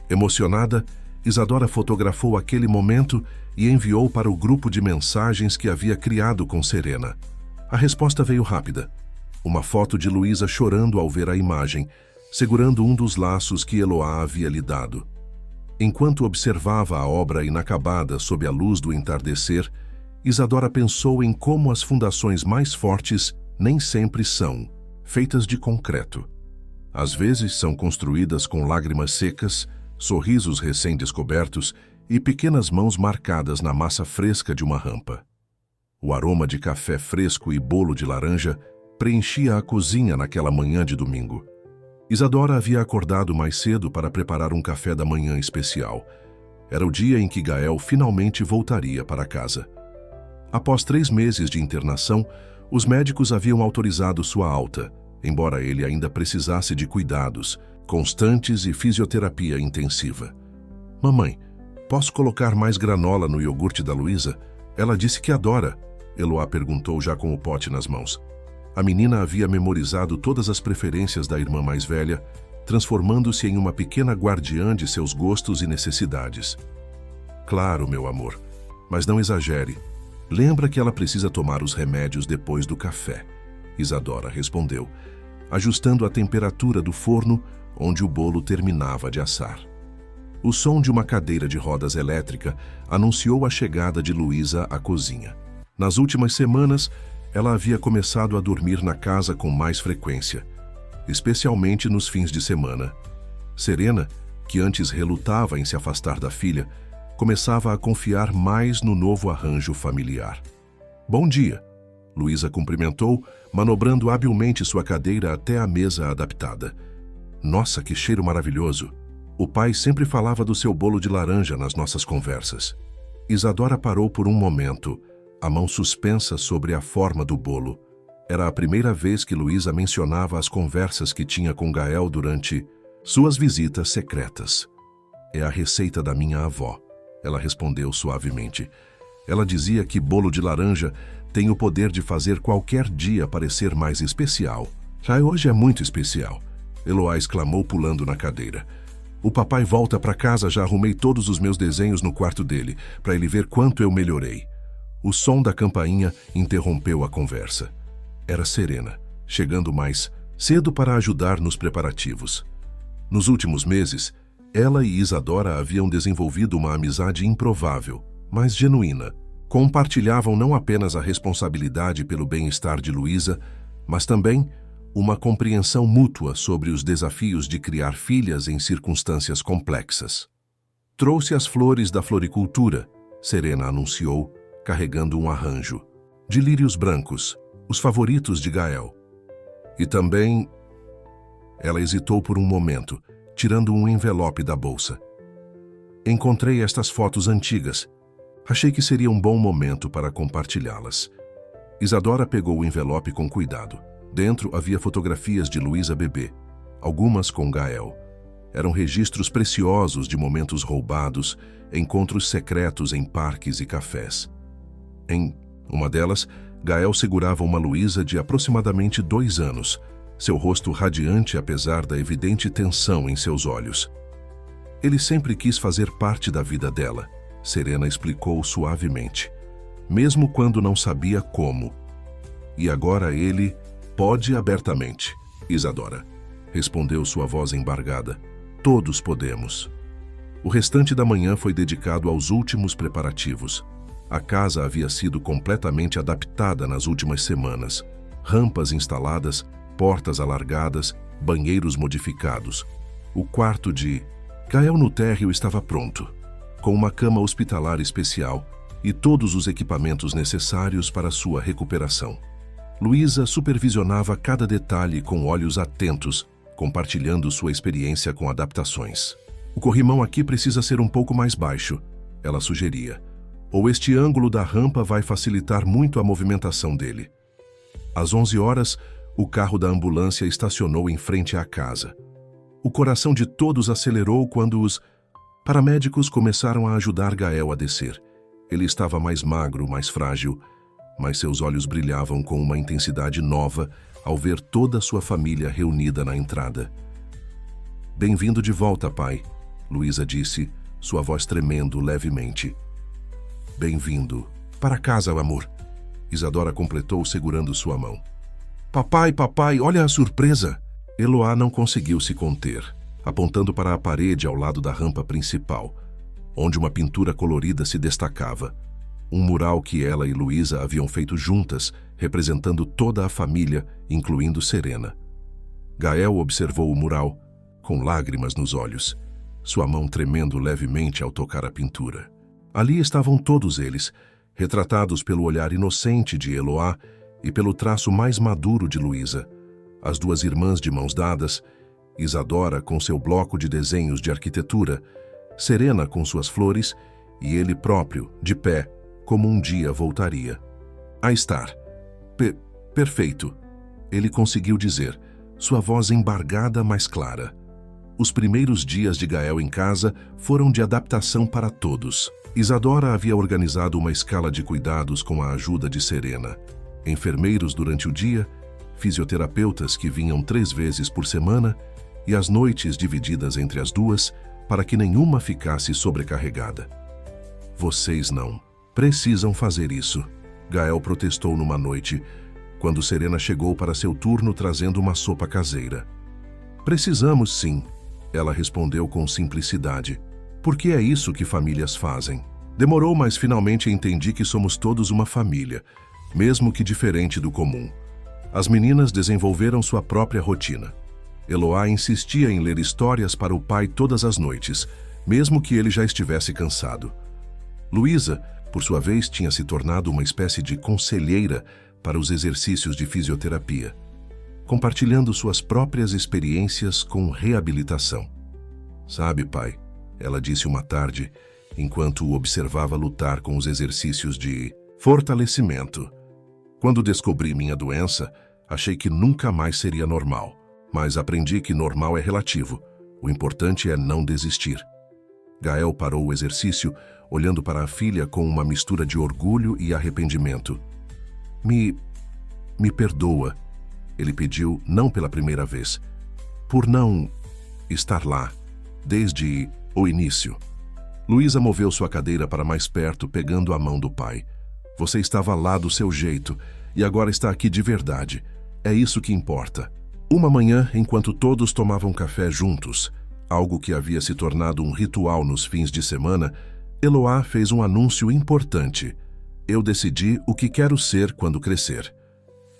Emocionada, Isadora fotografou aquele momento e enviou para o grupo de mensagens que havia criado com Serena. A resposta veio rápida. Uma foto de Luísa chorando ao ver a imagem, segurando um dos laços que Eloá havia lhe dado. Enquanto observava a obra inacabada sob a luz do entardecer, Isadora pensou em como as fundações mais fortes nem sempre são feitas de concreto. Às vezes são construídas com lágrimas secas, sorrisos recém-descobertos e pequenas mãos marcadas na massa fresca de uma rampa. O aroma de café fresco e bolo de laranja preenchia a cozinha naquela manhã de domingo. Isadora havia acordado mais cedo para preparar um café da manhã especial. Era o dia em que Gael finalmente voltaria para casa. Após 3 meses de internação, os médicos haviam autorizado sua alta, embora ele ainda precisasse de cuidados constantes e fisioterapia intensiva. Mamãe, posso colocar mais granola no iogurte da Luísa? Ela disse que adora, Eloá perguntou já com o pote nas mãos. A menina havia memorizado todas as preferências da irmã mais velha, transformando-se em uma pequena guardiã de seus gostos e necessidades. Claro, meu amor, mas não exagere. Lembra que ela precisa tomar os remédios depois do café, Isadora respondeu, ajustando a temperatura do forno onde o bolo terminava de assar. O som de uma cadeira de rodas elétrica anunciou a chegada de Luísa à cozinha. Nas últimas semanas, ela havia começado a dormir na casa com mais frequência, especialmente nos fins de semana. Serena, que antes relutava em se afastar da filha, começava a confiar mais no novo arranjo familiar. Bom dia, Luísa cumprimentou, manobrando habilmente sua cadeira até a mesa adaptada. Nossa, que cheiro maravilhoso! O pai sempre falava do seu bolo de laranja nas nossas conversas. Isadora parou por um momento, a mão suspensa sobre a forma do bolo. Era a primeira vez que Luísa mencionava as conversas que tinha com Gael durante suas visitas secretas. É a receita da minha avó, ela respondeu suavemente. Ela dizia que bolo de laranja tem o poder de fazer qualquer dia parecer mais especial. Já hoje é muito especial, Eloá exclamou pulando na cadeira. O papai volta para casa, já arrumei todos os meus desenhos no quarto dele, para ele ver quanto eu melhorei. O som da campainha interrompeu a conversa. Era Serena, chegando mais cedo para ajudar nos preparativos. Nos últimos meses, ela e Isadora haviam desenvolvido uma amizade improvável, mas genuína. Compartilhavam não apenas a responsabilidade pelo bem-estar de Luísa, mas também uma compreensão mútua sobre os desafios de criar filhas em circunstâncias complexas. Trouxe as flores da floricultura, Serena anunciou, carregando um arranjo. De lírios brancos, os favoritos de Gael. E também... Ela hesitou por um momento, tirando um envelope da bolsa. Encontrei estas fotos antigas. Achei que seria um bom momento para compartilhá-las. Isadora pegou o envelope com cuidado. Dentro havia fotografias de Luísa bebê, algumas com Gael. Eram registros preciosos de momentos roubados, encontros secretos em parques e cafés. Em uma delas, Gael segurava uma Luísa de aproximadamente 2 anos, seu rosto radiante apesar da evidente tensão em seus olhos. Ele sempre quis fazer parte da vida dela, Serena explicou suavemente, mesmo quando não sabia como. E agora ele pode abertamente, Isadora, respondeu sua voz embargada. Todos podemos. O restante da manhã foi dedicado aos últimos preparativos. A casa havia sido completamente adaptada nas últimas semanas. Rampas instaladas, portas alargadas, banheiros modificados. O quarto de Gael no térreo estava pronto, com uma cama hospitalar especial e todos os equipamentos necessários para sua recuperação. Luísa supervisionava cada detalhe com olhos atentos, compartilhando sua experiência com adaptações. O corrimão aqui precisa ser um pouco mais baixo, ela sugeria, ou este ângulo da rampa vai facilitar muito a movimentação dele. Às 11 horas, o carro da ambulância estacionou em frente à casa. O coração de todos acelerou quando os paramédicos começaram a ajudar Gael a descer. Ele estava mais magro, mais frágil, mas seus olhos brilhavam com uma intensidade nova ao ver toda a sua família reunida na entrada. Bem-vindo de volta, pai, Luísa disse, sua voz tremendo levemente. Bem-vindo. Para casa, amor. Isadora completou segurando sua mão. Papai, olha a surpresa! Eloá não conseguiu se conter, apontando para a parede ao lado da rampa principal, onde uma pintura colorida se destacava. Um mural que ela e Luísa haviam feito juntas, representando toda a família, incluindo Serena. Gael observou o mural, com lágrimas nos olhos, sua mão tremendo levemente ao tocar a pintura. Ali estavam todos eles, retratados pelo olhar inocente de Eloá e pelo traço mais maduro de Luísa. As duas irmãs de mãos dadas, Isadora com seu bloco de desenhos de arquitetura, Serena com suas flores e ele próprio, de pé, como um dia voltaria. A estar. Perfeito, ele conseguiu dizer, sua voz embargada mais clara. Os primeiros dias de Gael em casa foram de adaptação para todos. Isadora havia organizado uma escala de cuidados com a ajuda de Serena. Enfermeiros durante o dia, fisioterapeutas que vinham 3 vezes por semana e as noites divididas entre as duas para que nenhuma ficasse sobrecarregada. Vocês não precisam fazer isso, Gael protestou numa noite, quando Serena chegou para seu turno trazendo uma sopa caseira. Precisamos sim, ela respondeu com simplicidade, porque é isso que famílias fazem. Demorou, mas finalmente entendi que somos todos uma família, mesmo que diferente do comum. As meninas desenvolveram sua própria rotina. Eloá insistia em ler histórias para o pai todas as noites, mesmo que ele já estivesse cansado. Luísa, por sua vez, tinha se tornado uma espécie de conselheira para os exercícios de fisioterapia, compartilhando suas próprias experiências com reabilitação. Sabe, pai, ela disse uma tarde, enquanto o observava lutar com os exercícios de fortalecimento. Quando descobri minha doença, achei que nunca mais seria normal, mas aprendi que normal é relativo. O importante é não desistir. Gael parou o exercício, olhando para a filha com uma mistura de orgulho e arrependimento. Me perdoa, ele pediu, não pela primeira vez, por não estar lá, desde o início. Luísa moveu sua cadeira para mais perto, pegando a mão do pai. Você estava lá do seu jeito e agora está aqui de verdade. É isso que importa. Uma manhã, enquanto todos tomavam café juntos, algo que havia se tornado um ritual nos fins de semana, Eloá fez um anúncio importante. Eu decidi o que quero ser quando crescer.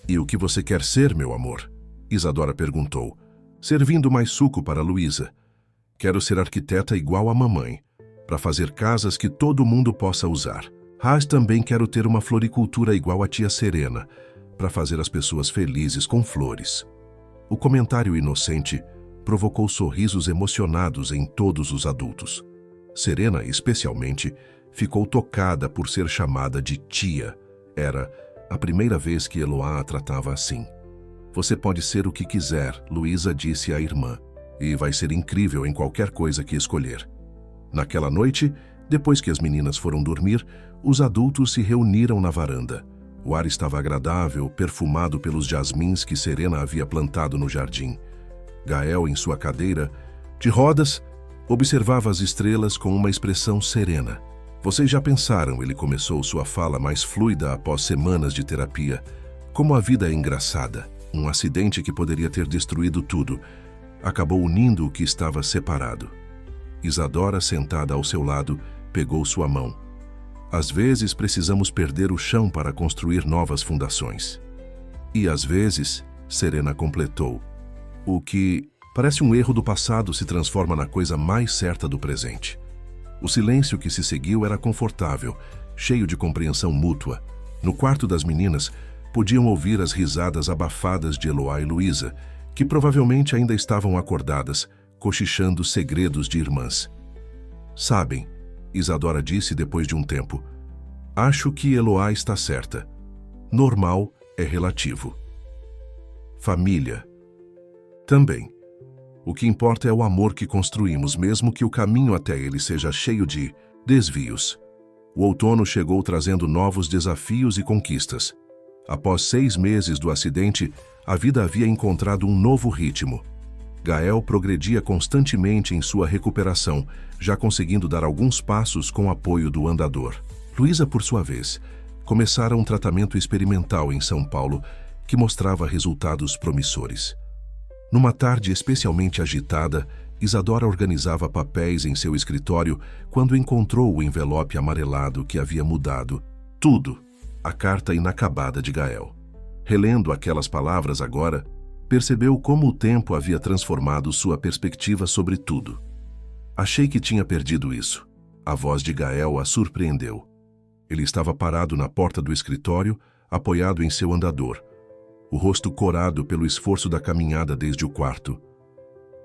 E o que você quer ser, meu amor? Isadora perguntou, servindo mais suco para Luísa. Quero ser arquiteta igual a mamãe, para fazer casas que todo mundo possa usar. Também quero ter uma floricultura igual a tia Serena, para fazer as pessoas felizes com flores. O comentário inocente provocou sorrisos emocionados em todos os adultos. Serena, especialmente, ficou tocada por ser chamada de tia. Era a primeira vez que Eloá a tratava assim. Você pode ser o que quiser, Luísa disse à irmã, e vai ser incrível em qualquer coisa que escolher. Naquela noite, depois que as meninas foram dormir, os adultos se reuniram na varanda. O ar estava agradável, perfumado pelos jasmins que Serena havia plantado no jardim. Gael, em sua cadeira de rodas, observava as estrelas com uma expressão serena. Vocês já pensaram, ele começou sua fala mais fluida após semanas de terapia, como a vida é engraçada. Um acidente que poderia ter destruído tudo acabou unindo o que estava separado. Isadora, sentada ao seu lado, pegou sua mão. Às vezes precisamos perder o chão para construir novas fundações. E às vezes, Serena completou, o que parece um erro do passado se transforma na coisa mais certa do presente. O silêncio que se seguiu era confortável, cheio de compreensão mútua. No quarto das meninas, podiam ouvir as risadas abafadas de Eloá e Luísa, que provavelmente ainda estavam acordadas, cochichando segredos de irmãs. Sabem, Isadora disse depois de um tempo, acho que Eloá está certa. Normal é relativo. Família. Também. O que importa é o amor que construímos, mesmo que o caminho até ele seja cheio de desvios. O outono chegou trazendo novos desafios e conquistas. Após 6 meses do acidente, a vida havia encontrado um novo ritmo. Gael progredia constantemente em sua recuperação, já conseguindo dar alguns passos com o apoio do andador. Luísa, por sua vez, começara um tratamento experimental em São Paulo que mostrava resultados promissores. Numa tarde especialmente agitada, Isadora organizava papéis em seu escritório quando encontrou o envelope amarelado que havia mudado tudo, a carta inacabada de Gael. Relendo aquelas palavras agora, percebeu como o tempo havia transformado sua perspectiva sobre tudo. Achei que tinha perdido isso. A voz de Gael a surpreendeu. Ele estava parado na porta do escritório, apoiado em seu andador, o rosto corado pelo esforço da caminhada desde o quarto.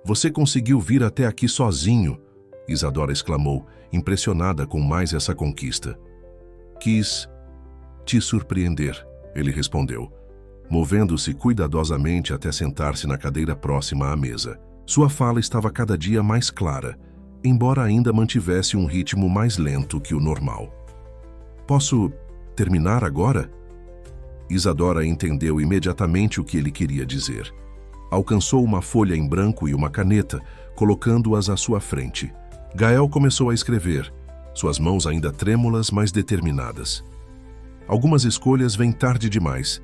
Você conseguiu vir até aqui sozinho, Isadora exclamou, impressionada com mais essa conquista. Quis te surpreender, ele respondeu, movendo-se cuidadosamente até sentar-se na cadeira próxima à mesa. Sua fala estava cada dia mais clara, embora ainda mantivesse um ritmo mais lento que o normal. Posso terminar agora? Isadora entendeu imediatamente o que ele queria dizer. Alcançou uma folha em branco e uma caneta, colocando-as à sua frente. Gael começou a escrever, suas mãos ainda trêmulas, mas determinadas. Algumas escolhas vêm tarde demais,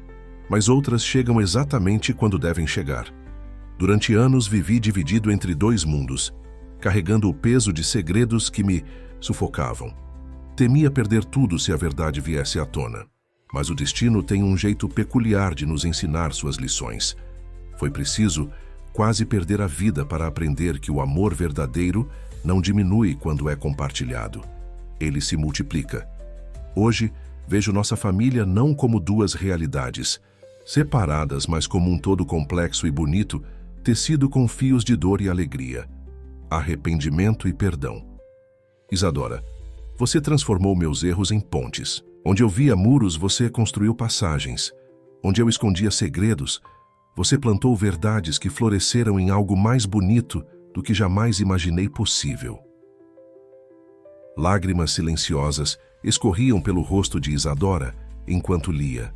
mas outras chegam exatamente quando devem chegar. Durante anos vivi dividido entre 2 mundos, carregando o peso de segredos que me sufocavam. Temia perder tudo se a verdade viesse à tona. Mas o destino tem um jeito peculiar de nos ensinar suas lições. Foi preciso quase perder a vida para aprender que o amor verdadeiro não diminui quando é compartilhado. Ele se multiplica. Hoje, vejo nossa família não como 2 realidades, separadas, mas como um todo complexo e bonito, tecido com fios de dor e alegria, arrependimento e perdão. Isadora, você transformou meus erros em pontes. Onde eu via muros, você construiu passagens. Onde eu escondia segredos, você plantou verdades que floresceram em algo mais bonito do que jamais imaginei possível. Lágrimas silenciosas escorriam pelo rosto de Isadora enquanto lia.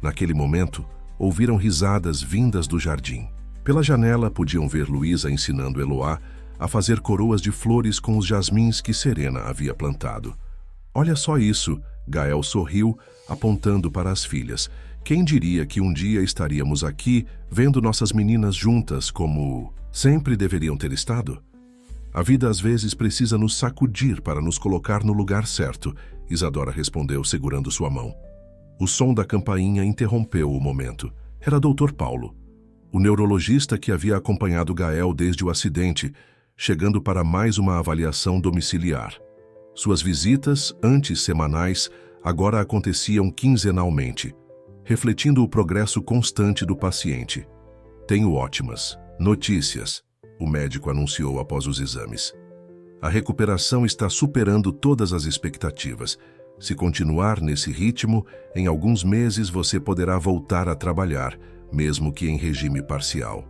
Naquele momento, ouviram risadas vindas do jardim. Pela janela podiam ver Luísa ensinando Eloá a fazer coroas de flores com os jasmins que Serena havia plantado. Olha só isso, Gael sorriu, apontando para as filhas. Quem diria que um dia estaríamos aqui, vendo nossas meninas juntas como sempre deveriam ter estado? A vida às vezes precisa nos sacudir para nos colocar no lugar certo, Isadora respondeu, segurando sua mão. O som da campainha interrompeu o momento. Era Dr. Paulo, o neurologista que havia acompanhado Gael desde o acidente, chegando para mais uma avaliação domiciliar. Suas visitas, antes semanais, agora aconteciam quinzenalmente, refletindo o progresso constante do paciente. Tenho ótimas notícias, o médico anunciou após os exames. A recuperação está superando todas as expectativas. Se continuar nesse ritmo, em alguns meses você poderá voltar a trabalhar, mesmo que em regime parcial.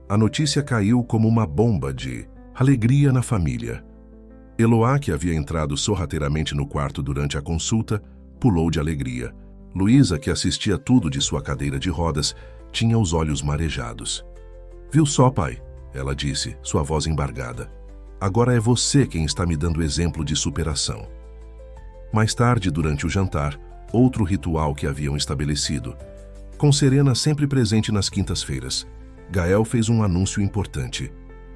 A notícia caiu como uma bomba de alegria na família. Eloá, que havia entrado sorrateiramente no quarto durante a consulta, pulou de alegria. Luísa, que assistia tudo de sua cadeira de rodas, tinha os olhos marejados. "Viu só, pai?" ela disse, sua voz embargada. "Agora é você quem está me dando exemplo de superação." Mais tarde, durante o jantar, outro ritual que haviam estabelecido. Com Serena sempre presente nas quintas-feiras, Gael fez um anúncio importante.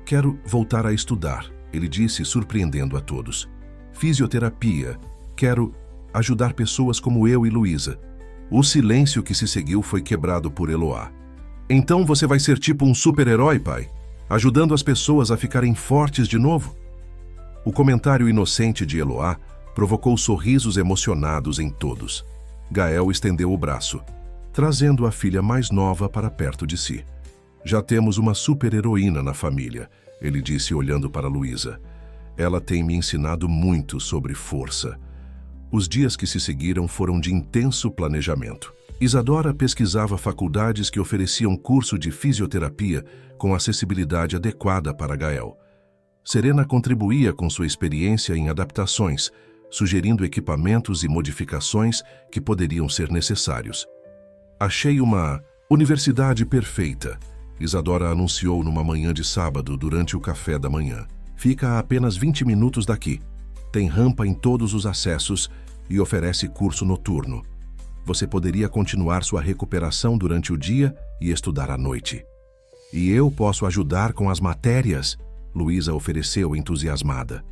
"Quero voltar a estudar", ele disse, surpreendendo a todos. "Fisioterapia. Quero ajudar pessoas como eu e Luísa." O silêncio que se seguiu foi quebrado por Eloá. "Então você vai ser tipo um super-herói, pai? Ajudando as pessoas a ficarem fortes de novo?" O comentário inocente de Eloá provocou sorrisos emocionados em todos. Gael estendeu o braço, trazendo a filha mais nova para perto de si. "Já temos uma super-heroína na família", ele disse olhando para Luísa. "Ela tem me ensinado muito sobre força." Os dias que se seguiram foram de intenso planejamento. Isadora pesquisava faculdades que ofereciam curso de fisioterapia com acessibilidade adequada para Gael. Serena contribuía com sua experiência em adaptações, sugerindo equipamentos e modificações que poderiam ser necessários. "Achei uma universidade perfeita", Isadora anunciou numa manhã de sábado durante o café da manhã. "Fica a apenas 20 minutos daqui. Tem rampa em todos os acessos e oferece curso noturno. Você poderia continuar sua recuperação durante o dia e estudar à noite." "E eu posso ajudar com as matérias?" Luísa ofereceu entusiasmada.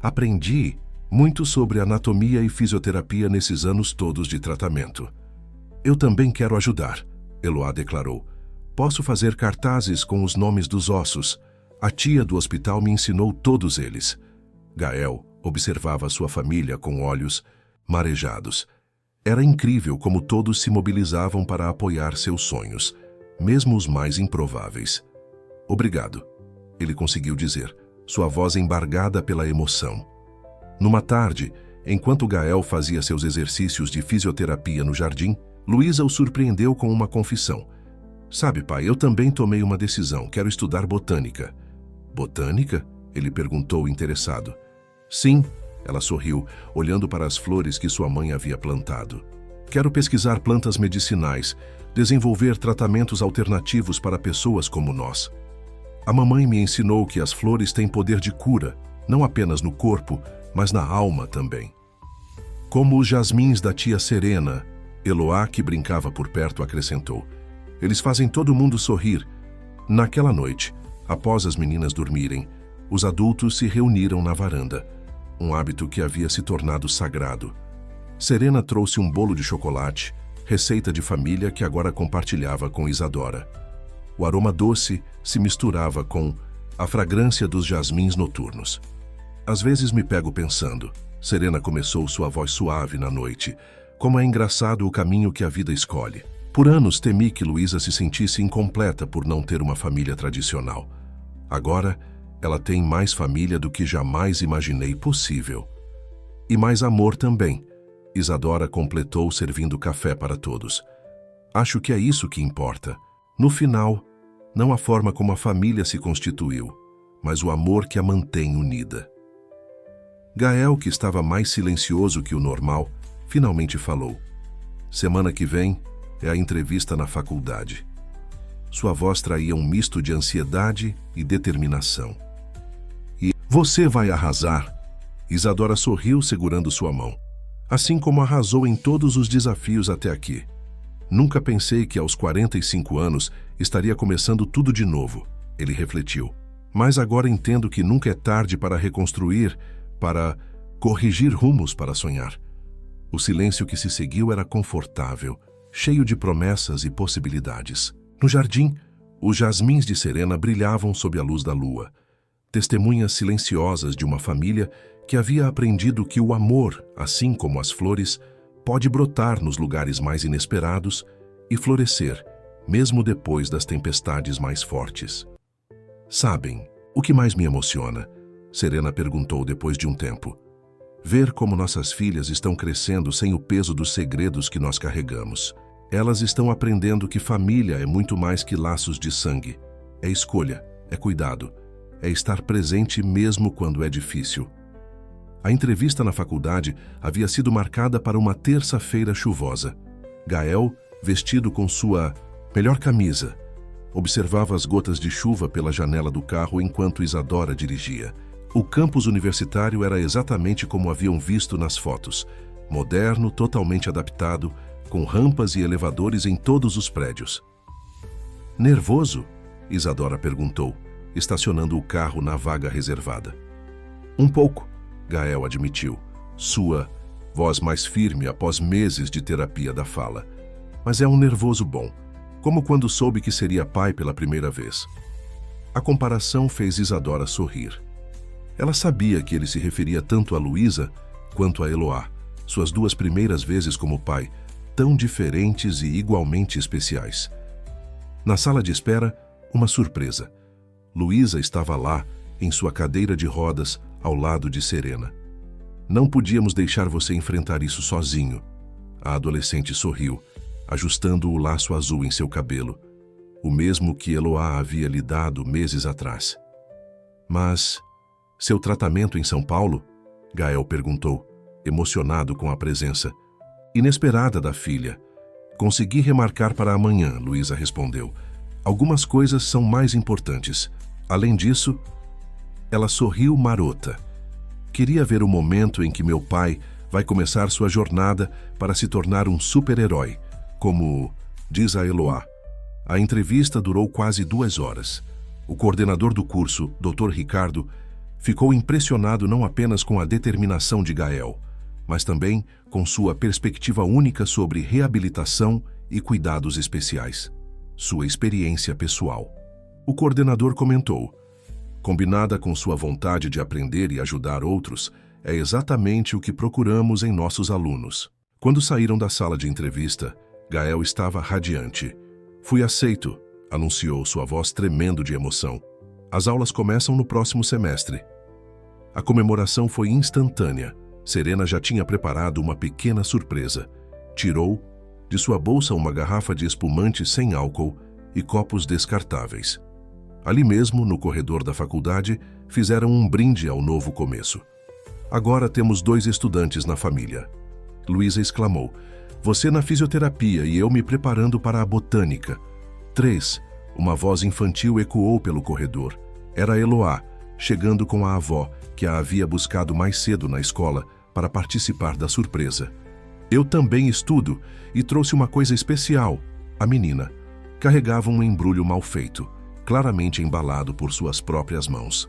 "Aprendi muito sobre anatomia e fisioterapia nesses anos todos de tratamento." "Eu também quero ajudar", Eloá declarou. "Posso fazer cartazes com os nomes dos ossos. A tia do hospital me ensinou todos eles." Gael observava sua família com olhos marejados. Era incrível como todos se mobilizavam para apoiar seus sonhos, mesmo os mais improváveis. "Obrigado", ele conseguiu dizer, sua voz embargada pela emoção. Numa tarde, enquanto Gael fazia seus exercícios de fisioterapia no jardim, Luísa o surpreendeu com uma confissão. "Sabe, pai, eu também tomei uma decisão. Quero estudar botânica." "Botânica?" ele perguntou interessado. "Sim", ela sorriu, olhando para as flores que sua mãe havia plantado. "Quero pesquisar plantas medicinais, desenvolver tratamentos alternativos para pessoas como nós. A mamãe me ensinou que as flores têm poder de cura, não apenas no corpo, mas na alma também." "Como os jasmins da tia Serena", Eloá, que brincava por perto, acrescentou. "Eles fazem todo mundo sorrir." Naquela noite, após as meninas dormirem, os adultos se reuniram na varanda, um hábito que havia se tornado sagrado. Serena trouxe um bolo de chocolate, receita de família que agora compartilhava com Isadora. O aroma doce se misturava com a fragrância dos jasmins noturnos. "Às vezes me pego pensando", Serena começou, sua voz suave na noite, "como é engraçado o caminho que a vida escolhe. Por anos temi que Luísa se sentisse incompleta por não ter uma família tradicional. Agora, ela tem mais família do que jamais imaginei possível. E mais amor também", Isadora completou, servindo café para todos. "Acho que é isso que importa. No final, não a forma como a família se constituiu, mas o amor que a mantém unida." Gael, que estava mais silencioso que o normal, finalmente falou. "Semana que vem é a entrevista na faculdade." Sua voz traía um misto de ansiedade e determinação. "E você vai arrasar." Isadora sorriu, segurando sua mão. "Assim como arrasou em todos os desafios até aqui. Nunca pensei que aos 45 anos estaria começando tudo de novo", ele refletiu. "Mas agora entendo que nunca é tarde para reconstruir, para corrigir rumos para sonhar." O silêncio que se seguiu era confortável, cheio de promessas e possibilidades. No jardim, os jasmins de Serena brilhavam sob a luz da lua, testemunhas silenciosas de uma família que havia aprendido que o amor, assim como as flores, pode brotar nos lugares mais inesperados e florescer, mesmo depois das tempestades mais fortes. Sabem, o que mais me emociona? Serena perguntou depois de um tempo. Ver como nossas filhas estão crescendo sem o peso dos segredos que nós carregamos. Elas estão aprendendo que família é muito mais que laços de sangue. É escolha, é cuidado, é estar presente mesmo quando é difícil. A entrevista na faculdade havia sido marcada para uma terça-feira chuvosa. Gael, vestido com sua melhor camisa, observava as gotas de chuva pela janela do carro enquanto Isadora dirigia. O campus universitário era exatamente como haviam visto nas fotos. Moderno, totalmente adaptado, com rampas e elevadores em todos os prédios. Nervoso? Isadora perguntou, estacionando o carro na vaga reservada. Um pouco, Gael admitiu, sua voz mais firme após meses de terapia da fala. Mas é um nervoso bom, como quando soube que seria pai pela primeira vez. A comparação fez Isadora sorrir. Ela sabia que ele se referia tanto a Luísa quanto a Eloá, suas duas primeiras vezes como pai, tão diferentes e igualmente especiais. Na sala de espera, uma surpresa. Luísa estava lá, em sua cadeira de rodas, ao lado de Serena. Não podíamos deixar você enfrentar isso sozinho. A adolescente sorriu, ajustando o laço azul em seu cabelo, o mesmo que Eloá havia lhe dado meses atrás. Mas seu tratamento em São Paulo? Gael perguntou, emocionado com a presença inesperada da filha. Consegui remarcar para amanhã, Luísa respondeu. Algumas coisas são mais importantes. Além disso, ela sorriu marota. Queria ver o momento em que meu pai vai começar sua jornada para se tornar um super-herói, como diz a Eloá. A entrevista durou quase 2 horas. O coordenador do curso, Dr. Ricardo, ficou impressionado não apenas com a determinação de Gael, mas também com sua perspectiva única sobre reabilitação e cuidados especiais. Sua experiência pessoal. O coordenador comentou, combinada com sua vontade de aprender e ajudar outros, é exatamente o que procuramos em nossos alunos. Quando saíram da sala de entrevista, Gael estava radiante. Fui aceito, anunciou, sua voz tremendo de emoção. As aulas começam no próximo semestre. A comemoração foi instantânea. Serena já tinha preparado uma pequena surpresa. Tirou de sua bolsa uma garrafa de espumante sem álcool e copos descartáveis. Ali mesmo, no corredor da faculdade, fizeram um brinde ao novo começo. Agora temos 2 estudantes na família. Luísa exclamou. Você na fisioterapia e eu me preparando para a botânica. 3. Uma voz infantil ecoou pelo corredor. Era Eloá, chegando com a avó, que a havia buscado mais cedo na escola para participar da surpresa. Eu também estudo e trouxe uma coisa especial. A menina carregava um embrulho mal feito, claramente embalado por suas próprias mãos.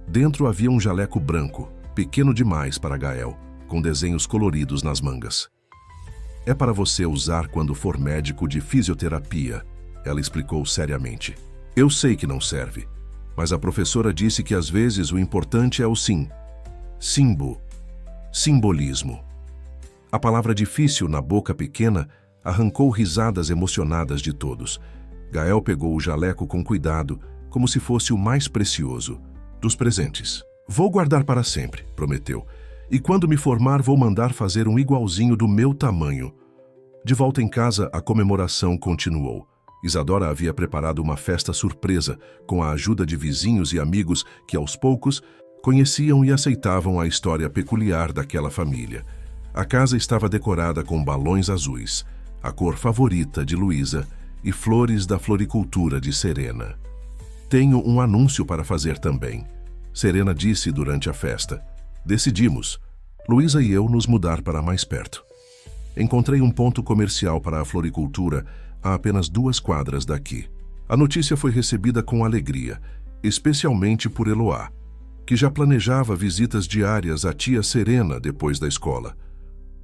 Dentro havia um jaleco branco, pequeno demais para Gael, com desenhos coloridos nas mangas. É para você usar quando for médico de fisioterapia, ela explicou seriamente. Eu sei que não serve, mas a professora disse que às vezes o importante é o simbolismo. A palavra difícil na boca pequena arrancou risadas emocionadas de todos. Gael pegou o jaleco com cuidado, como se fosse o mais precioso dos presentes. Vou guardar para sempre, prometeu. E quando me formar vou mandar fazer um igualzinho do meu tamanho. De volta em casa, a comemoração continuou. Isadora havia preparado uma festa surpresa, com a ajuda de vizinhos e amigos que, aos poucos, conheciam e aceitavam a história peculiar daquela família. A casa estava decorada com balões azuis, a cor favorita de Luísa, e flores da floricultura de Serena. Tenho um anúncio para fazer também, Serena disse durante a festa. Decidimos, Luísa e eu, nos mudar para mais perto. Encontrei um ponto comercial para a floricultura a apenas 2 quadras daqui. A notícia foi recebida com alegria, especialmente por Eloá, que já planejava visitas diárias à tia Serena depois da escola.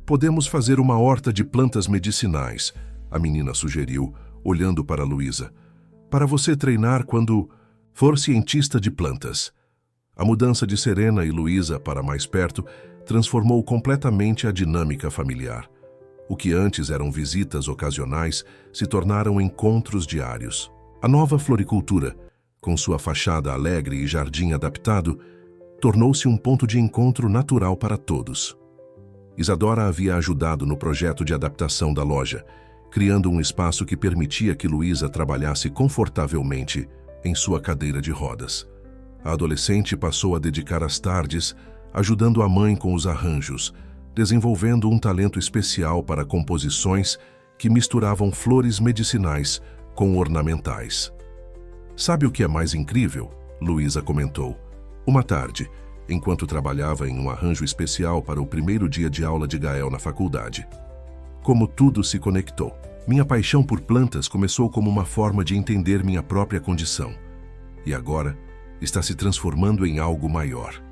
Podemos fazer uma horta de plantas medicinais, a menina sugeriu, olhando para Luísa. Para você treinar quando for cientista de plantas. A mudança de Serena e Luísa para mais perto transformou completamente a dinâmica familiar. O que antes eram visitas ocasionais se tornaram encontros diários. A nova floricultura, com sua fachada alegre e jardim adaptado, tornou-se um ponto de encontro natural para todos. Isadora havia ajudado no projeto de adaptação da loja, criando um espaço que permitia que Luísa trabalhasse confortavelmente em sua cadeira de rodas. A adolescente passou a dedicar as tardes ajudando a mãe com os arranjos, desenvolvendo um talento especial para composições que misturavam flores medicinais com ornamentais. "Sabe o que é mais incrível?" Luísa comentou. Uma tarde, enquanto trabalhava em um arranjo especial para o primeiro dia de aula de Gael na faculdade. "Como tudo se conectou. Minha paixão por plantas começou como uma forma de entender minha própria condição. E agora está se transformando em algo maior."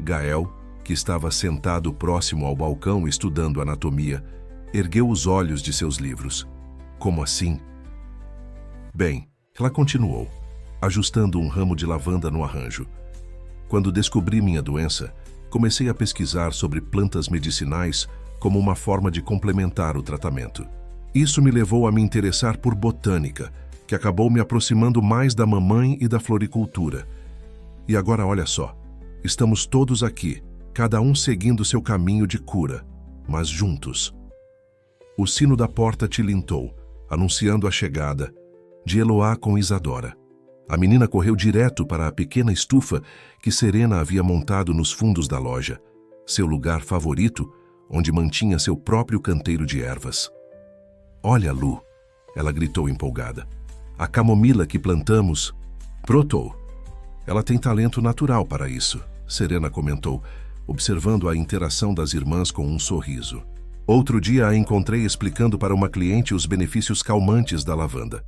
Gael, que estava sentado próximo ao balcão estudando anatomia, ergueu os olhos de seus livros. "Como assim?" "Bem," ela continuou, ajustando um ramo de lavanda no arranjo. "Quando descobri minha doença, comecei a pesquisar sobre plantas medicinais como uma forma de complementar o tratamento. Isso me levou a me interessar por botânica, que acabou me aproximando mais da mamãe e da floricultura. E agora olha só, estamos todos aqui, cada um seguindo seu caminho de cura, mas juntos." O sino da porta tilintou, anunciando a chegada de Eloá com Isadora. A menina correu direto para a pequena estufa que Serena havia montado nos fundos da loja, seu lugar favorito, onde mantinha seu próprio canteiro de ervas. "Olha, Lu," ela gritou empolgada. "A camomila que plantamos brotou." "Ela tem talento natural para isso," Serena comentou, observando a interação das irmãs com um sorriso. "Outro dia a encontrei explicando para uma cliente os benefícios calmantes da lavanda.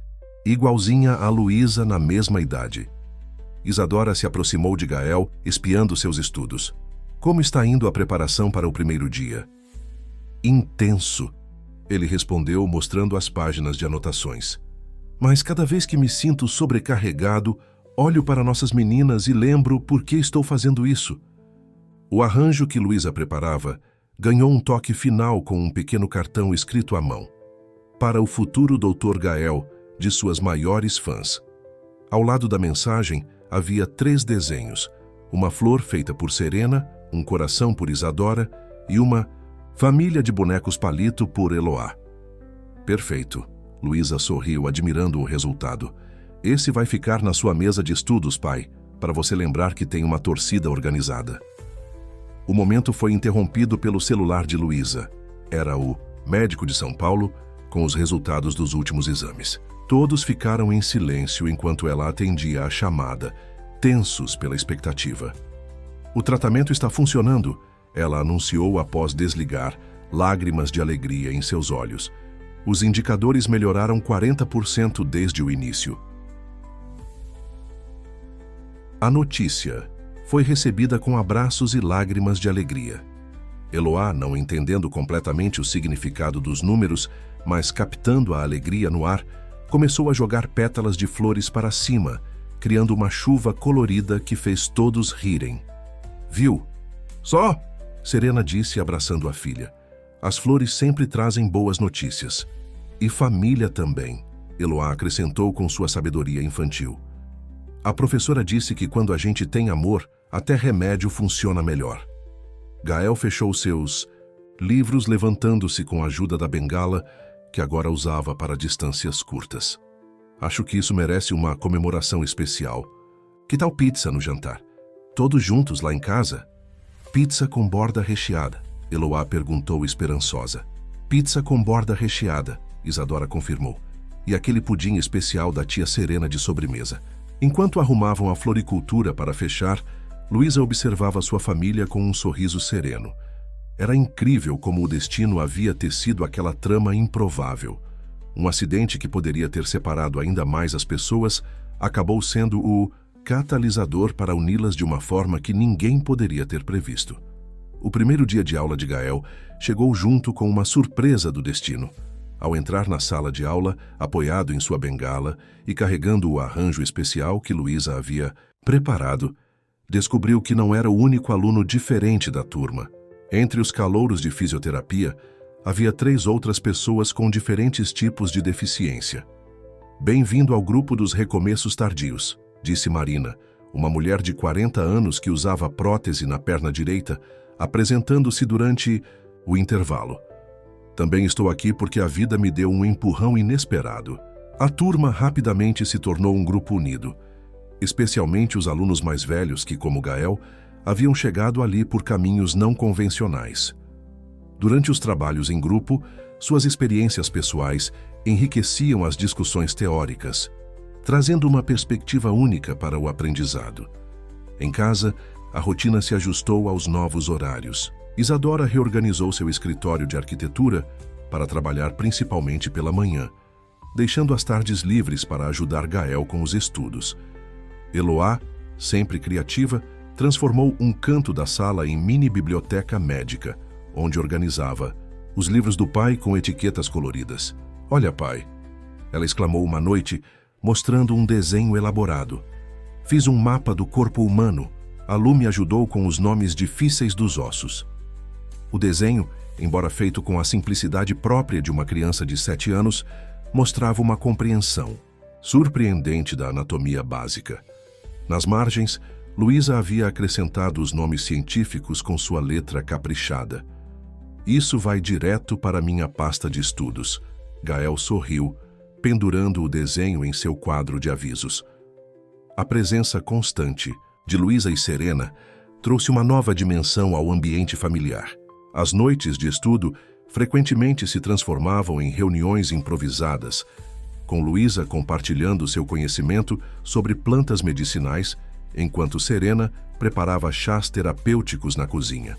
Igualzinha a Luísa na mesma idade." Isadora se aproximou de Gael, espiando seus estudos. "Como está indo a preparação para o primeiro dia?" "Intenso," ele respondeu, mostrando as páginas de anotações. "Mas cada vez que me sinto sobrecarregado, olho para nossas meninas e lembro por que estou fazendo isso." O arranjo que Luísa preparava ganhou um toque final com um pequeno cartão escrito à mão. "Para o futuro Dr. Gael, de suas maiores fãs." Ao lado da mensagem havia 3 desenhos, uma flor feita por Serena, um coração por Isadora e uma família de bonecos palito por Eloá. "Perfeito," Luísa sorriu, admirando o resultado. "Esse vai ficar na sua mesa de estudos, pai, para você lembrar que tem uma torcida organizada." O momento foi interrompido pelo celular de Luísa. Era o médico de São Paulo, com os resultados dos últimos exames. Todos ficaram em silêncio enquanto ela atendia a chamada, tensos pela expectativa. "O tratamento está funcionando," ela anunciou após desligar, lágrimas de alegria em seus olhos. "Os indicadores melhoraram 40% desde o início." A notícia foi recebida com abraços e lágrimas de alegria. Eloá, não entendendo completamente o significado dos números, mas captando a alegria no ar, começou a jogar pétalas de flores para cima, criando uma chuva colorida que fez todos rirem. "Viu? Só?" Serena disse, abraçando a filha. "As flores sempre trazem boas notícias. E família também," Eloá acrescentou com sua sabedoria infantil. "A professora disse que quando a gente tem amor, até remédio funciona melhor." Gael fechou seus livros, levantando-se com a ajuda da bengala, que agora usava para distâncias curtas. "Acho que isso merece uma comemoração especial. Que tal pizza no jantar? Todos juntos lá em casa?" "Pizza com borda recheada," Eloá perguntou esperançosa. "Pizza com borda recheada," Isadora confirmou. "E aquele pudim especial da tia Serena de sobremesa." Enquanto arrumavam a floricultura para fechar, Luísa observava sua família com um sorriso sereno. Era incrível como o destino havia tecido aquela trama improvável. Um acidente que poderia ter separado ainda mais as pessoas acabou sendo o catalisador para uni-las de uma forma que ninguém poderia ter previsto. O primeiro dia de aula de Gael chegou junto com uma surpresa do destino. Ao entrar na sala de aula, apoiado em sua bengala e carregando o arranjo especial que Luísa havia preparado, descobriu que não era o único aluno diferente da turma. Entre os calouros de fisioterapia, havia 3 outras pessoas com diferentes tipos de deficiência. Bem-vindo ao grupo dos recomeços tardios, disse Marina, uma mulher de 40 anos que usava prótese na perna direita, apresentando-se durante o intervalo. Também estou aqui porque a vida me deu um empurrão inesperado. A turma rapidamente se tornou um grupo unido, especialmente os alunos mais velhos que, como Gael, haviam chegado ali por caminhos não convencionais. Durante os trabalhos em grupo, suas experiências pessoais enriqueciam as discussões teóricas, trazendo uma perspectiva única para o aprendizado. Em casa, a rotina se ajustou aos novos horários. Isadora reorganizou seu escritório de arquitetura para trabalhar principalmente pela manhã, deixando as tardes livres para ajudar Gael com os estudos. Eloá, sempre criativa, transformou um canto da sala em mini biblioteca médica, onde organizava os livros do pai com etiquetas coloridas. "Olha, pai!" ela exclamou uma noite, mostrando um desenho elaborado. "Fiz um mapa do corpo humano. A Lu me ajudou com os nomes difíceis dos ossos." O desenho, embora feito com a simplicidade própria de uma criança de 7 anos, mostrava uma compreensão surpreendente da anatomia básica. Nas margens, Luísa havia acrescentado os nomes científicos com sua letra caprichada. "Isso vai direto para minha pasta de estudos." Gael sorriu, pendurando o desenho em seu quadro de avisos. A presença constante de Luísa e Serena trouxe uma nova dimensão ao ambiente familiar. As noites de estudo frequentemente se transformavam em reuniões improvisadas, com Luísa compartilhando seu conhecimento sobre plantas medicinais, enquanto Serena preparava chás terapêuticos na cozinha.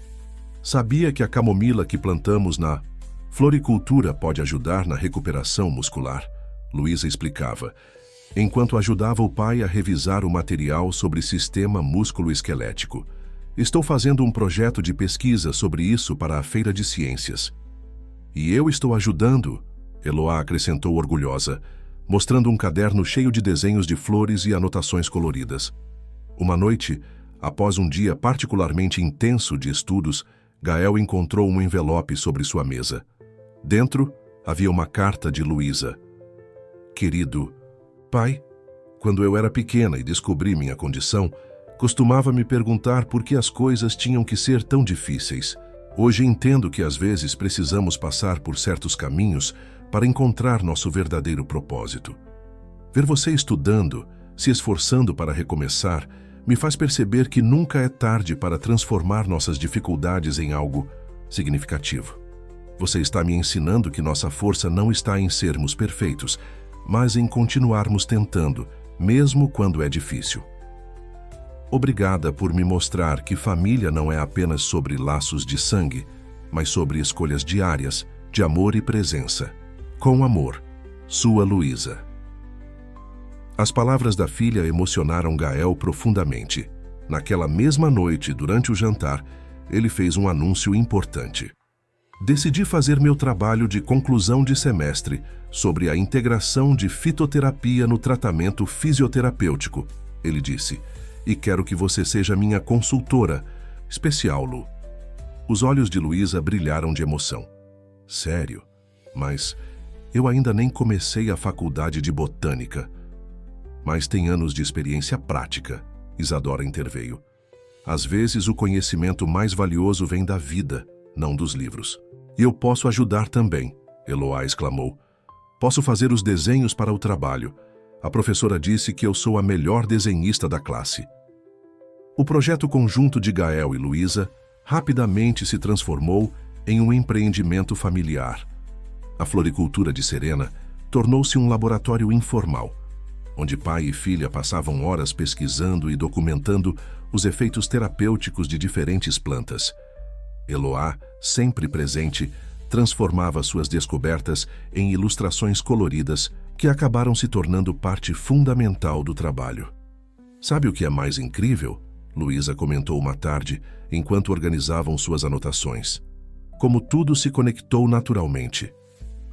"Sabia que a camomila que plantamos na floricultura pode ajudar na recuperação muscular?" Luísa explicava, enquanto ajudava o pai a revisar o material sobre sistema músculo-esquelético. "Estou fazendo um projeto de pesquisa sobre isso para a Feira de Ciências." "E eu estou ajudando," Eloá acrescentou orgulhosa, mostrando um caderno cheio de desenhos de flores e anotações coloridas. Uma noite, após um dia particularmente intenso de estudos, Gael encontrou um envelope sobre sua mesa. Dentro, havia uma carta de Luísa. "Querido pai, quando eu era pequena e descobri minha condição, costumava me perguntar por que as coisas tinham que ser tão difíceis. Hoje entendo que às vezes precisamos passar por certos caminhos para encontrar nosso verdadeiro propósito. Ver você estudando, se esforçando para recomeçar, me faz perceber que nunca é tarde para transformar nossas dificuldades em algo significativo. Você está me ensinando que nossa força não está em sermos perfeitos, mas em continuarmos tentando, mesmo quando é difícil. Obrigada por me mostrar que família não é apenas sobre laços de sangue, mas sobre escolhas diárias, de amor e presença. Com amor, sua Luísa." As palavras da filha emocionaram Gael profundamente. Naquela mesma noite, durante o jantar, ele fez um anúncio importante. "Decidi fazer meu trabalho de conclusão de semestre sobre a integração de fitoterapia no tratamento fisioterapêutico", ele disse, "e quero que você seja minha consultora especial, Lu." Os olhos de Luísa brilharam de emoção. "Sério? Mas eu ainda nem comecei a faculdade de botânica." "Mas tem anos de experiência prática," Isadora interveio. "Às vezes o conhecimento mais valioso vem da vida, não dos livros." "E eu posso ajudar também," Eloá exclamou. "Posso fazer os desenhos para o trabalho. A professora disse que eu sou a melhor desenhista da classe." O projeto conjunto de Gael e Luísa rapidamente se transformou em um empreendimento familiar. A floricultura de Serena tornou-se um laboratório informal, onde pai e filha passavam horas pesquisando e documentando os efeitos terapêuticos de diferentes plantas. Eloá, sempre presente, transformava suas descobertas em ilustrações coloridas que acabaram se tornando parte fundamental do trabalho. "Sabe o que é mais incrível?" Luísa comentou uma tarde, enquanto organizavam suas anotações. "Como tudo se conectou naturalmente.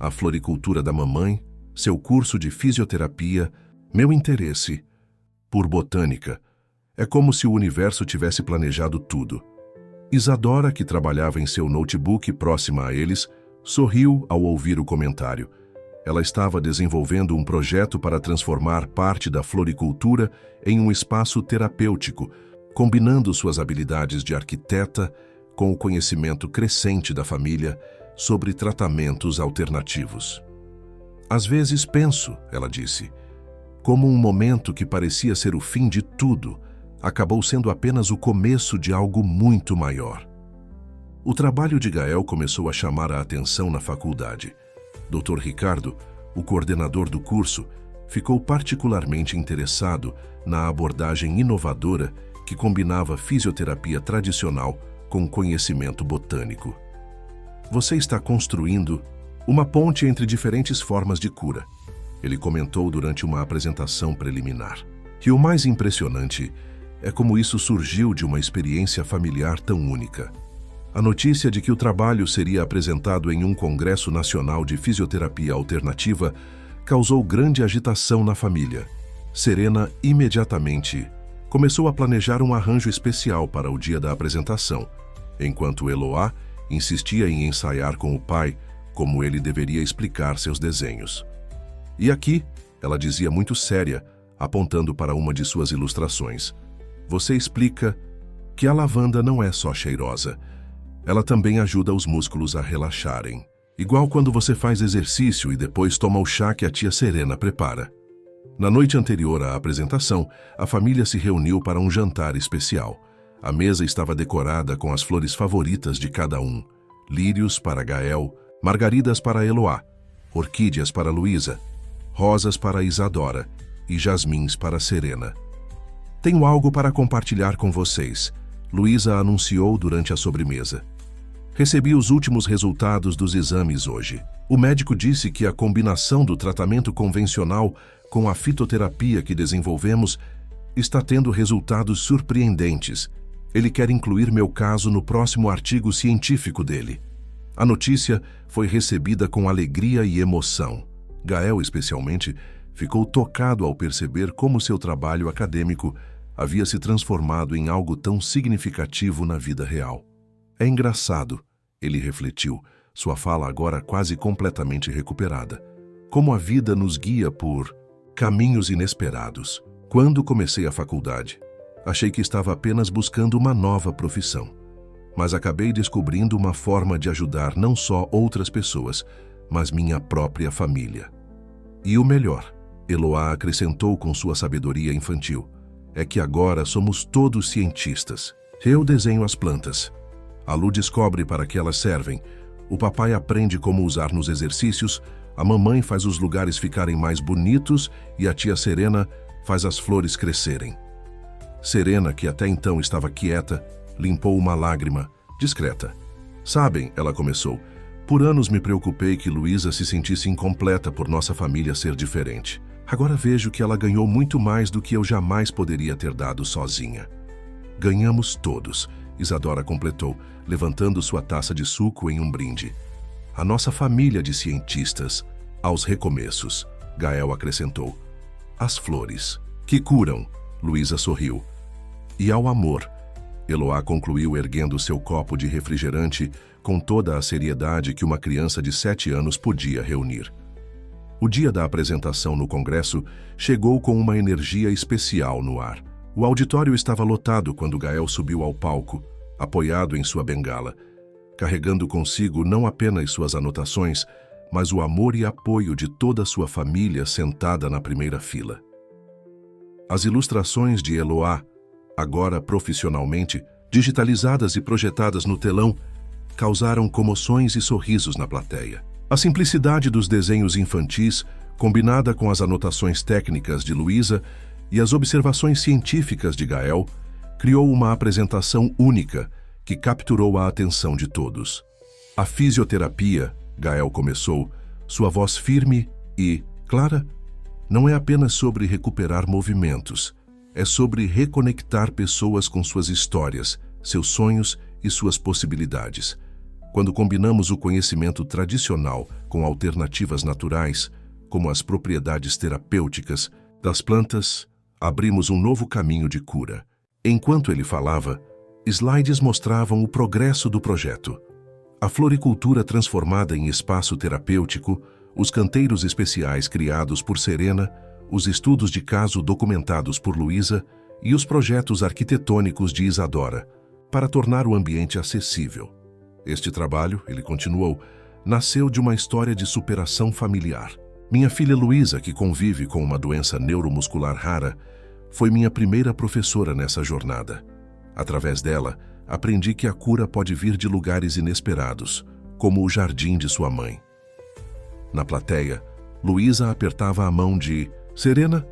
A floricultura da mamãe, seu curso de fisioterapia, meu interesse por botânica. É como se o universo tivesse planejado tudo." Isadora, que trabalhava em seu notebook próxima a eles, sorriu ao ouvir o comentário. Ela estava desenvolvendo um projeto para transformar parte da floricultura em um espaço terapêutico, combinando suas habilidades de arquiteta com o conhecimento crescente da família sobre tratamentos alternativos. Às vezes penso, ela disse, como um momento que parecia ser o fim de tudo, acabou sendo apenas o começo de algo muito maior. O trabalho de Gael começou a chamar a atenção na faculdade. Dr. Ricardo, o coordenador do curso, ficou particularmente interessado na abordagem inovadora que combinava fisioterapia tradicional com conhecimento botânico. Você está construindo uma ponte entre diferentes formas de cura, ele comentou durante uma apresentação preliminar. E o mais impressionante é como isso surgiu de uma experiência familiar tão única. A notícia de que o trabalho seria apresentado em um Congresso Nacional de Fisioterapia Alternativa causou grande agitação na família. Serena imediatamente começou a planejar um arranjo especial para o dia da apresentação, enquanto Eloá insistia em ensaiar com o pai como ele deveria explicar seus desenhos. E aqui, ela dizia muito séria, apontando para uma de suas ilustrações, você explica que a lavanda não é só cheirosa, ela também ajuda os músculos a relaxarem. Igual quando você faz exercício e depois toma o chá que a tia Serena prepara. Na noite anterior à apresentação, a família se reuniu para um jantar especial. A mesa estava decorada com as flores favoritas de cada um. Lírios para Gael, margaridas para Eloá, orquídeas para Luísa, rosas para Isadora e jasmins para Serena. Tenho algo para compartilhar com vocês, Luísa anunciou durante a sobremesa. Recebi os últimos resultados dos exames hoje. O médico disse que a combinação do tratamento convencional com a fitoterapia que desenvolvemos está tendo resultados surpreendentes. Ele quer incluir meu caso no próximo artigo científico dele. A notícia foi recebida com alegria e emoção. Gael, especialmente, ficou tocado ao perceber como seu trabalho acadêmico havia se transformado em algo tão significativo na vida real. É engraçado, ele refletiu, sua fala agora quase completamente recuperada. Como a vida nos guia por caminhos inesperados. Quando comecei a faculdade, achei que estava apenas buscando uma nova profissão. Mas acabei descobrindo uma forma de ajudar não só outras pessoas, mas minha própria família. E o melhor, Eloá acrescentou com sua sabedoria infantil, é que agora somos todos cientistas. Eu desenho as plantas. A Lu descobre para que elas servem. O papai aprende como usar nos exercícios, a mamãe faz os lugares ficarem mais bonitos e a tia Serena faz as flores crescerem. Serena, que até então estava quieta, limpou uma lágrima, discreta. Sabem, ela começou, por anos me preocupei que Luísa se sentisse incompleta por nossa família ser diferente. Agora vejo que ela ganhou muito mais do que eu jamais poderia ter dado sozinha. Ganhamos todos, Isadora completou, levantando sua taça de suco em um brinde. A nossa família de cientistas, aos recomeços, Gael acrescentou. As flores, que curam, Luísa sorriu. E ao amor, Eloá concluiu erguendo seu copo de refrigerante com toda a seriedade que uma criança de 7 anos podia reunir. O dia da apresentação no Congresso chegou com uma energia especial no ar. O auditório estava lotado quando Gael subiu ao palco, apoiado em sua bengala, carregando consigo não apenas suas anotações, mas o amor e apoio de toda a sua família sentada na primeira fila. As ilustrações de Eloá, agora profissionalmente, digitalizadas e projetadas no telão, causaram comoções e sorrisos na plateia. A simplicidade dos desenhos infantis, combinada com as anotações técnicas de Luísa e as observações científicas de Gael, criou uma apresentação única que capturou a atenção de todos. A fisioterapia, Gael começou, sua voz firme e clara, não é apenas sobre recuperar movimentos, é sobre reconectar pessoas com suas histórias, seus sonhos e suas possibilidades. Quando combinamos o conhecimento tradicional com alternativas naturais, como as propriedades terapêuticas das plantas, abrimos um novo caminho de cura. Enquanto ele falava, slides mostravam o progresso do projeto. A floricultura transformada em espaço terapêutico, Os canteiros especiais criados por Serena, os estudos de caso documentados por Luísa e os projetos arquitetônicos de Isadora, para tornar o ambiente acessível. Este trabalho, ele continuou, nasceu de uma história de superação familiar. Minha filha Luísa, que convive com uma doença neuromuscular rara, foi minha primeira professora nessa jornada. Através dela, aprendi que a cura pode vir de lugares inesperados, como o jardim de sua mãe. Na plateia, Luísa apertava a mão de Serena,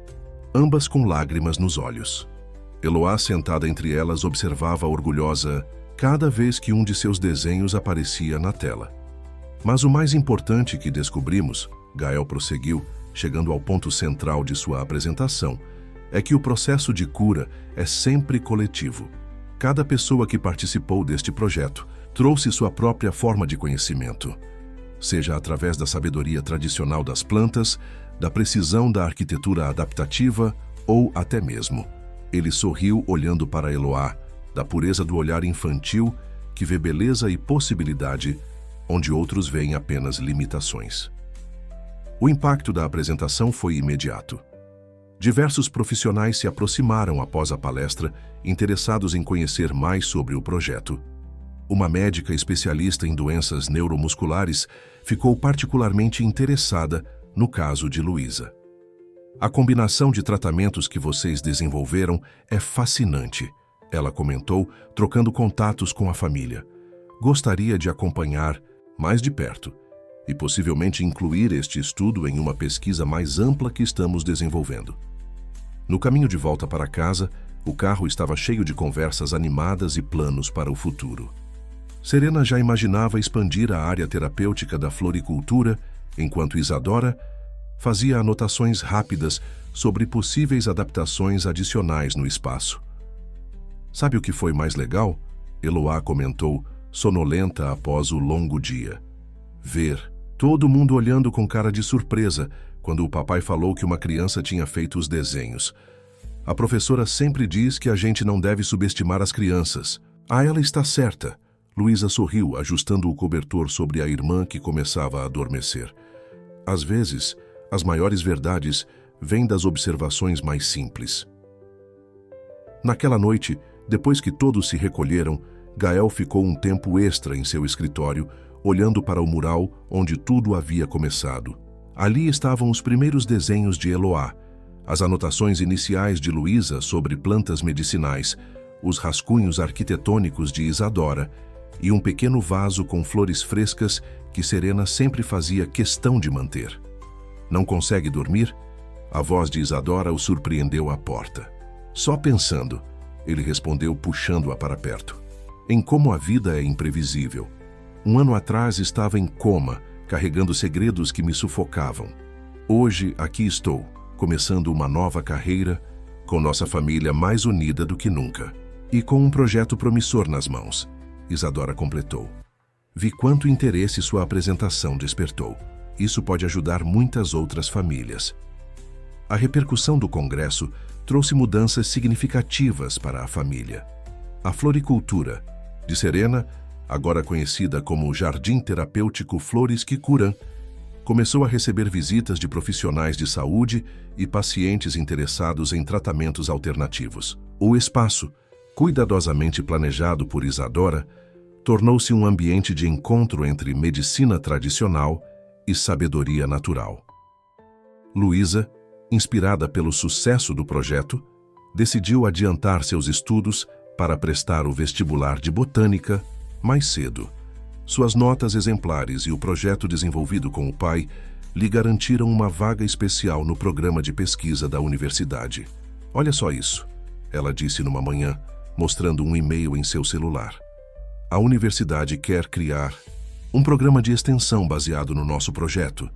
ambas com lágrimas nos olhos. Eloá, sentada entre elas, observava orgulhosa cada vez que um de seus desenhos aparecia na tela. Mas o mais importante que descobrimos, Gael prosseguiu, chegando ao ponto central de sua apresentação, é que o processo de cura é sempre coletivo. Cada pessoa que participou deste projeto trouxe sua própria forma de conhecimento, seja através da sabedoria tradicional das plantas, da precisão da arquitetura adaptativa ou até mesmo. Ele sorriu olhando para Eloá, da pureza do olhar infantil que vê beleza e possibilidade onde outros veem apenas limitações. O impacto da apresentação foi imediato. Diversos profissionais se aproximaram após a palestra, interessados em conhecer mais sobre o projeto. Uma médica especialista em doenças neuromusculares ficou particularmente interessada no caso de Luísa. A combinação de tratamentos que vocês desenvolveram é fascinante, ela comentou, trocando contatos com a família. Gostaria de acompanhar mais de perto e possivelmente incluir este estudo em uma pesquisa mais ampla que estamos desenvolvendo. No caminho de volta para casa, o carro estava cheio de conversas animadas e planos para o futuro. Serena já imaginava expandir a área terapêutica da floricultura, enquanto Isadora fazia anotações rápidas sobre possíveis adaptações adicionais no espaço. Sabe o que foi mais legal? Eloá comentou, sonolenta após o longo dia. Ver todo mundo olhando com cara de surpresa quando o papai falou que uma criança tinha feito os desenhos. A professora sempre diz que a gente não deve subestimar as crianças. Ah, ela está certa. Luísa sorriu, ajustando o cobertor sobre a irmã que começava a adormecer. Às vezes, as maiores verdades vêm das observações mais simples. Naquela noite, depois que todos se recolheram, Gael ficou um tempo extra em seu escritório, olhando para o mural onde tudo havia começado. Ali estavam os primeiros desenhos de Eloá, as anotações iniciais de Luísa sobre plantas medicinais, os rascunhos arquitetônicos de Isadora e um pequeno vaso com flores frescas que Serena sempre fazia questão de manter. Não consegue dormir? A voz de Isadora o surpreendeu à porta. Só pensando, ele respondeu puxando-a para perto. Em como a vida é imprevisível. Um ano atrás estava em coma, carregando segredos que me sufocavam. Hoje aqui estou, começando uma nova carreira, com nossa família mais unida do que nunca. E com um projeto promissor nas mãos. Isadora completou. Vi quanto interesse sua apresentação despertou. Isso pode ajudar muitas outras famílias. A repercussão do congresso trouxe mudanças significativas para a família. A floricultura, de Serena, agora conhecida como Jardim Terapêutico Flores que Curam, começou a receber visitas de profissionais de saúde e pacientes interessados em tratamentos alternativos. O espaço, cuidadosamente planejado por Isadora, tornou-se um ambiente de encontro entre medicina tradicional e sabedoria natural. Luísa, inspirada pelo sucesso do projeto, decidiu adiantar seus estudos para prestar o vestibular de botânica mais cedo. Suas notas exemplares e o projeto desenvolvido com o pai lhe garantiram uma vaga especial no programa de pesquisa da universidade. Olha só isso, ela disse numa manhã, mostrando um e-mail em seu celular. A universidade quer criar um programa de extensão baseado no nosso projeto.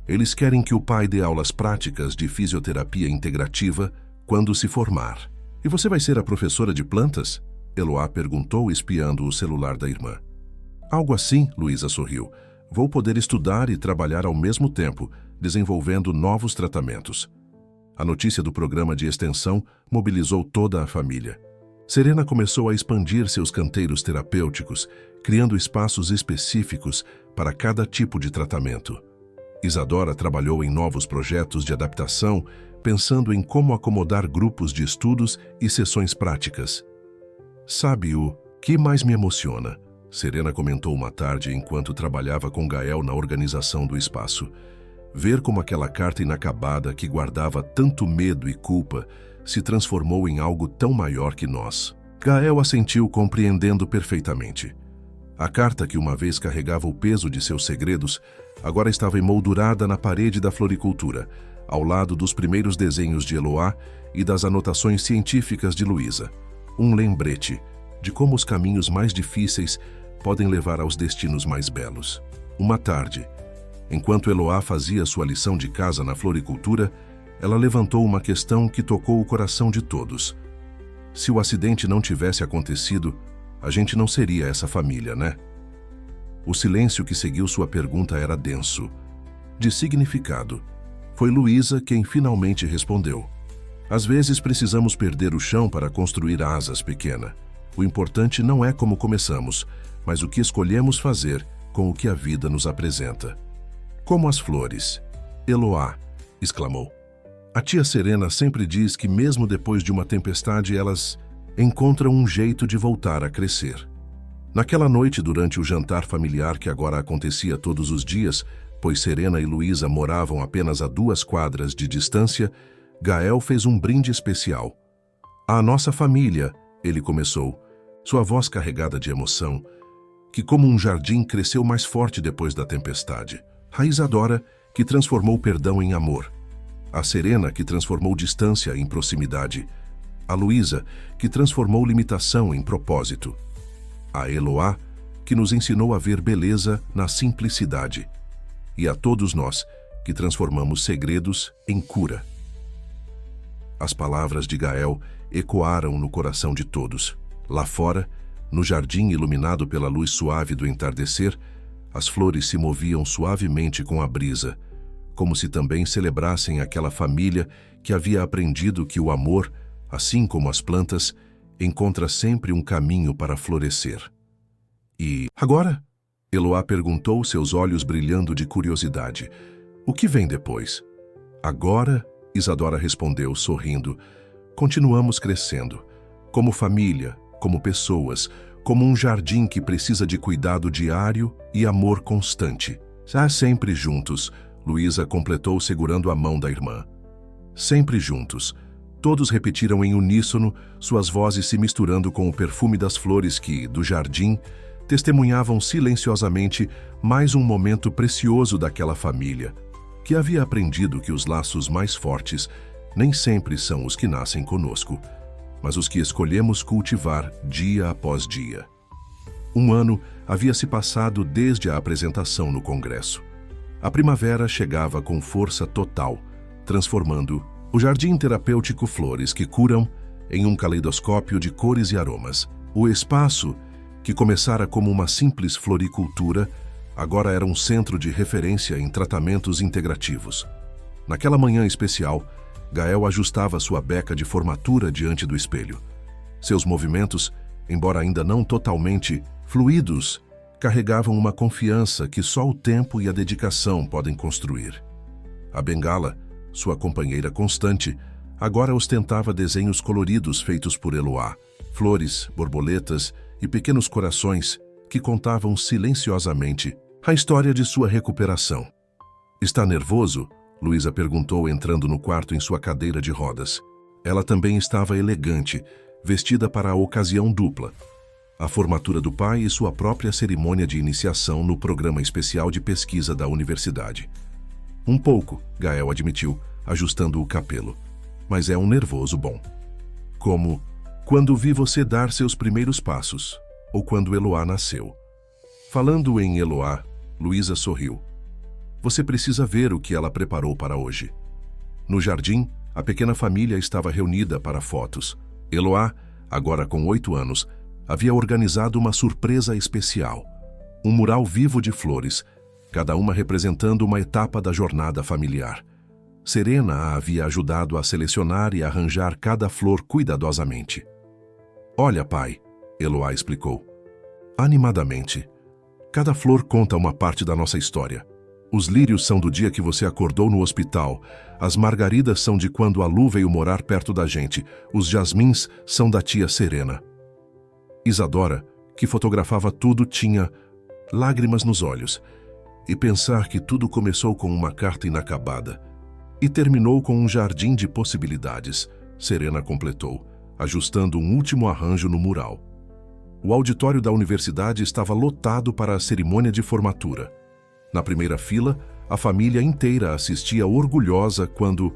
Eles querem que o pai dê aulas práticas de fisioterapia integrativa quando se formar. E você vai ser a professora de plantas? Eloá perguntou, espiando o celular da irmã. Algo assim, Luísa sorriu. Vou poder estudar e trabalhar ao mesmo tempo, desenvolvendo novos tratamentos. A notícia do programa de extensão mobilizou toda a família. Serena começou a expandir seus canteiros terapêuticos, criando espaços específicos para cada tipo de tratamento. Isadora trabalhou em novos projetos de adaptação, pensando em como acomodar grupos de estudos e sessões práticas. Sabe o que mais me emociona? Serena comentou uma tarde enquanto trabalhava com Gael na organização do espaço. Ver como aquela carta inacabada que guardava tanto medo e culpa se transformou em algo tão maior que nós. Gael assentiu, compreendendo perfeitamente. A carta, que uma vez carregava o peso de seus segredos, agora estava emoldurada na parede da floricultura, ao lado dos primeiros desenhos de Eloá e das anotações científicas de Luísa. Um lembrete de como os caminhos mais difíceis podem levar aos destinos mais belos. Uma tarde, enquanto Eloá fazia sua lição de casa na floricultura, ela levantou uma questão que tocou o coração de todos. Se o acidente não tivesse acontecido, a gente não seria essa família, né? O silêncio que seguiu sua pergunta era denso, de significado. Foi Luísa quem finalmente respondeu. Às vezes precisamos perder o chão para construir asas, pequena. O importante não é como começamos, mas o que escolhemos fazer com o que a vida nos apresenta. Como as flores. Eloá, exclamou. A tia Serena sempre diz que mesmo depois de uma tempestade elas encontram um jeito de voltar a crescer. Naquela noite, durante o jantar familiar que agora acontecia todos os dias, pois Serena e Luísa moravam apenas a 2 quadras de distância, Gael fez um brinde especial. "A nossa família", ele começou, sua voz carregada de emoção, que como um jardim cresceu mais forte depois da tempestade. A Isadora, que transformou perdão em amor. A Serena, que transformou distância em proximidade. A Luísa, que transformou limitação em propósito. A Eloá, que nos ensinou a ver beleza na simplicidade. E a todos nós, que transformamos segredos em cura. As palavras de Gael ecoaram no coração de todos. Lá fora, no jardim iluminado pela luz suave do entardecer, as flores se moviam suavemente com a brisa, como se também celebrassem aquela família que havia aprendido que o amor, assim como as plantas, encontra sempre um caminho para florescer. "E agora?" Eloá perguntou, seus olhos brilhando de curiosidade. "O que vem depois?" "Agora", Isadora respondeu, sorrindo, "continuamos crescendo. Como família, como pessoas, como um jardim que precisa de cuidado diário e amor constante. Sempre juntos", Luísa completou segurando a mão da irmã. "Sempre juntos." Todos repetiram em uníssono, suas vozes se misturando com o perfume das flores que, do jardim, testemunhavam silenciosamente mais um momento precioso daquela família, que havia aprendido que os laços mais fortes nem sempre são os que nascem conosco, mas os que escolhemos cultivar dia após dia. Um ano havia se passado desde a apresentação no Congresso. A primavera chegava com força total, transformando o jardim terapêutico Flores que Curam em um caleidoscópio de cores e aromas. O espaço, que começara como uma simples floricultura, agora era um centro de referência em tratamentos integrativos. Naquela manhã especial, Gael ajustava sua beca de formatura diante do espelho. Seus movimentos, embora ainda não totalmente fluidos, carregavam uma confiança que só o tempo e a dedicação podem construir. A bengala, sua companheira constante, agora ostentava desenhos coloridos feitos por Eloá, flores, borboletas e pequenos corações que contavam silenciosamente a história de sua recuperação. "Está nervoso?" Luísa perguntou, entrando no quarto em sua cadeira de rodas. Ela também estava elegante, vestida para a ocasião dupla: a formatura do pai e sua própria cerimônia de iniciação no programa especial de pesquisa da universidade. "Um pouco", Gael admitiu, ajustando o capelo. "Mas é um nervoso bom." "Como quando vi você dar seus primeiros passos, ou quando Eloá nasceu." Falando em Eloá, Luísa sorriu. "Você precisa ver o que ela preparou para hoje." No jardim, a pequena família estava reunida para fotos. Eloá, agora com 8 anos, havia organizado uma surpresa especial. Um mural vivo de flores, cada uma representando uma etapa da jornada familiar. Serena a havia ajudado a selecionar e arranjar cada flor cuidadosamente. "Olha, pai", Eloá explicou, animadamente, "cada flor conta uma parte da nossa história. Os lírios são do dia que você acordou no hospital. As margaridas são de quando a Lu veio morar perto da gente. Os jasmins são da tia Serena. Isadora, que fotografava tudo, tinha lágrimas nos olhos. E pensar que tudo começou com uma carta inacabada e terminou com um jardim de possibilidades, Serena completou, ajustando um último arranjo no mural. O auditório da universidade estava lotado para a cerimônia de formatura. Na primeira fila, a família inteira assistia orgulhosa quando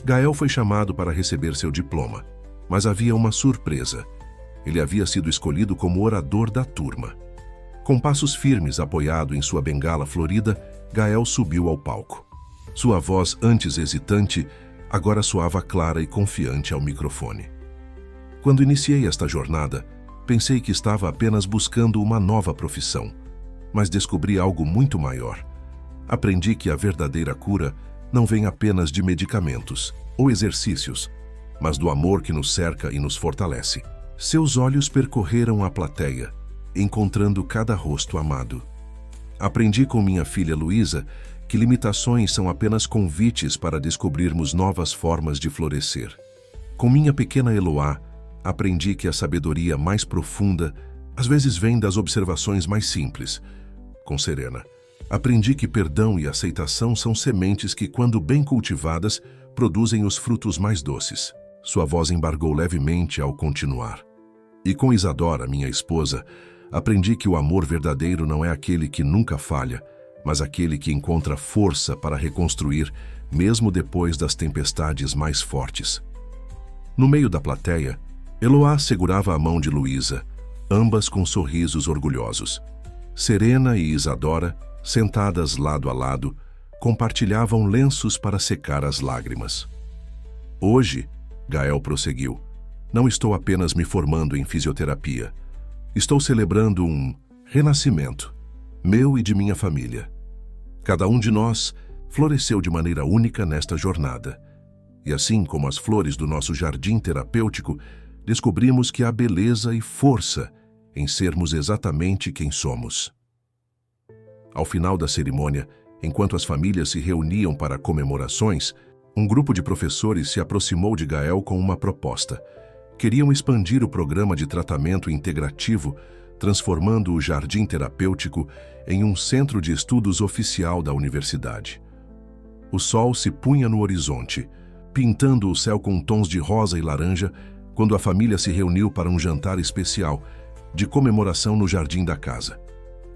Gael foi chamado para receber seu diploma. Mas havia uma surpresa. Ele havia sido escolhido como orador da turma. Com passos firmes apoiado em sua bengala florida, Gael subiu ao palco. Sua voz, antes hesitante, agora soava clara e confiante ao microfone. Quando iniciei esta jornada, pensei que estava apenas buscando uma nova profissão, mas descobri algo muito maior. Aprendi que a verdadeira cura não vem apenas de medicamentos ou exercícios, mas do amor que nos cerca e nos fortalece. Seus olhos percorreram a plateia, encontrando cada rosto amado. Aprendi com minha filha Luísa que limitações são apenas convites para descobrirmos novas formas de florescer. Com minha pequena Eloá, aprendi que a sabedoria mais profunda às vezes vem das observações mais simples. Com Serena, aprendi que perdão e aceitação são sementes que, quando bem cultivadas, produzem os frutos mais doces. Sua voz embargou levemente ao continuar. E com Isadora, minha esposa, aprendi que o amor verdadeiro não é aquele que nunca falha, mas aquele que encontra força para reconstruir, mesmo depois das tempestades mais fortes. No meio da plateia, Eloá segurava a mão de Luísa, ambas com sorrisos orgulhosos. Serena e Isadora, sentadas lado a lado, compartilhavam lenços para secar as lágrimas. Hoje, Gael prosseguiu, não estou apenas me formando em fisioterapia. Estou celebrando um renascimento, meu e de minha família. Cada um de nós floresceu de maneira única nesta jornada. E assim como as flores do nosso jardim terapêutico, descobrimos que há beleza e força em sermos exatamente quem somos. Ao final da cerimônia, enquanto as famílias se reuniam para comemorações, um grupo de professores se aproximou de Gael com uma proposta. Queriam expandir o programa de tratamento integrativo, transformando o jardim terapêutico em um centro de estudos oficial da universidade. O sol se punha no horizonte, pintando o céu com tons de rosa e laranja, quando a família se reuniu para um jantar especial, de comemoração no jardim da casa.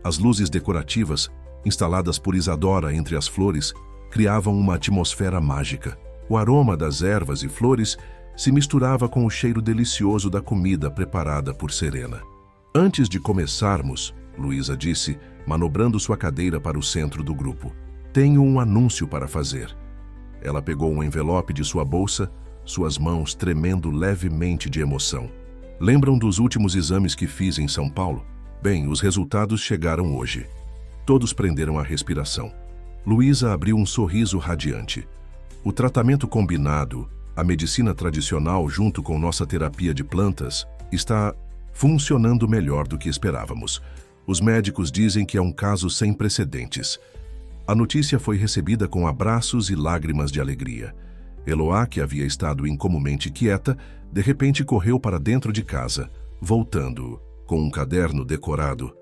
As luzes decorativas, instaladas por Isadora entre as flores, criavam uma atmosfera mágica. O aroma das ervas e flores se misturava com o cheiro delicioso da comida preparada por Serena. Antes de começarmos, Luísa disse, manobrando sua cadeira para o centro do grupo, tenho um anúncio para fazer. Ela pegou um envelope de sua bolsa, suas mãos tremendo levemente de emoção. Lembram dos últimos exames que fiz em São Paulo? Bem, os resultados chegaram hoje. Todos prenderam a respiração. Luísa abriu um sorriso radiante. O tratamento combinado, a medicina tradicional junto com nossa terapia de plantas, está funcionando melhor do que esperávamos. Os médicos dizem que é um caso sem precedentes. A notícia foi recebida com abraços e lágrimas de alegria. Eloá, que havia estado incomumente quieta, de repente correu para dentro de casa, voltando, com um caderno decorado.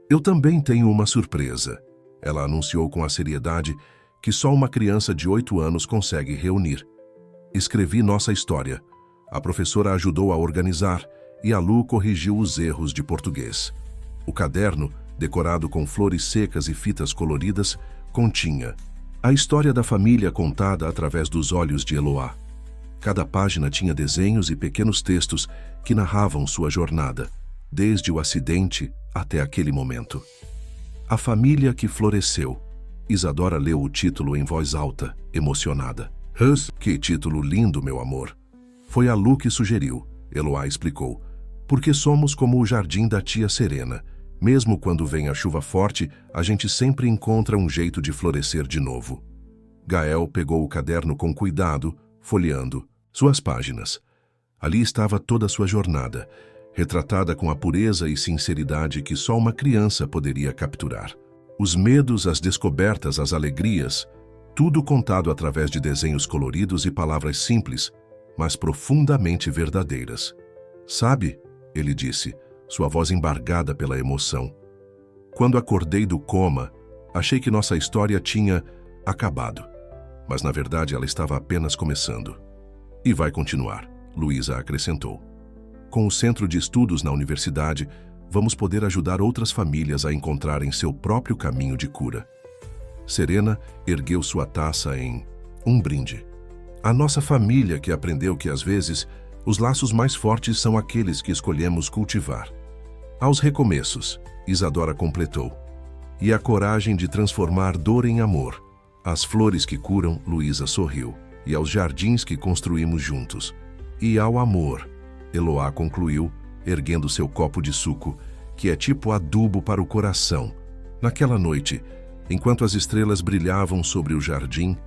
Eu também tenho uma surpresa. Ela anunciou com a seriedade que só uma criança de 8 anos consegue reunir. Escrevi nossa história. A professora ajudou a organizar e a Lu corrigiu os erros de português. O caderno, decorado com flores secas e fitas coloridas, continha a história da família contada através dos olhos de Eloá. Cada página tinha desenhos e pequenos textos que narravam sua jornada, desde o acidente até aquele momento. A família que floresceu. Isadora leu o título em voz alta, emocionada. Que título lindo, meu amor. Foi a Lu que sugeriu, Eloá explicou. Porque somos como o jardim da tia Serena. Mesmo quando vem a chuva forte, a gente sempre encontra um jeito de florescer de novo. Gael pegou o caderno com cuidado, folheando suas páginas. Ali estava toda a sua jornada, retratada com a pureza e sinceridade que só uma criança poderia capturar. Os medos, as descobertas, as alegrias, tudo contado através de desenhos coloridos e palavras simples, mas profundamente verdadeiras. Sabe, ele disse, sua voz embargada pela emoção. Quando acordei do coma, achei que nossa história tinha acabado. Mas na verdade ela estava apenas começando. E vai continuar, Luísa acrescentou. Com o Centro de Estudos na universidade, vamos poder ajudar outras famílias a encontrarem seu próprio caminho de cura. Serena ergueu sua taça em um brinde. A nossa família que aprendeu que às vezes os laços mais fortes são aqueles que escolhemos cultivar. Aos recomeços, Isadora completou. E a coragem de transformar dor em amor. Às flores que curam, Luísa sorriu. E aos jardins que construímos juntos. E ao amor, Eloá concluiu, erguendo seu copo de suco, que é tipo adubo para o coração. Naquela noite, enquanto as estrelas brilhavam sobre o jardim,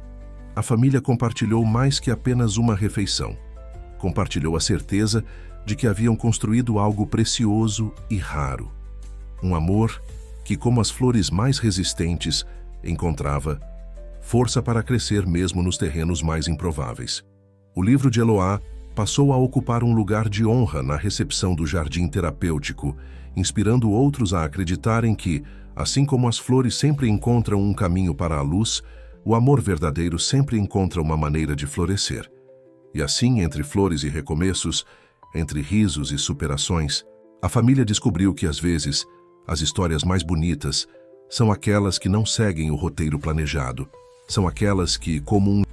a família compartilhou mais que apenas uma refeição. Compartilhou a certeza de que haviam construído algo precioso e raro. Um amor que, como as flores mais resistentes, encontrava força para crescer mesmo nos terrenos mais improváveis. O livro de Eloá passou a ocupar um lugar de honra na recepção do jardim terapêutico, inspirando outros a acreditarem que, assim como as flores sempre encontram um caminho para a luz, o amor verdadeiro sempre encontra uma maneira de florescer. E assim, entre flores e recomeços, entre risos e superações, a família descobriu que, às vezes, as histórias mais bonitas são aquelas que não seguem o roteiro planejado, são aquelas que, como um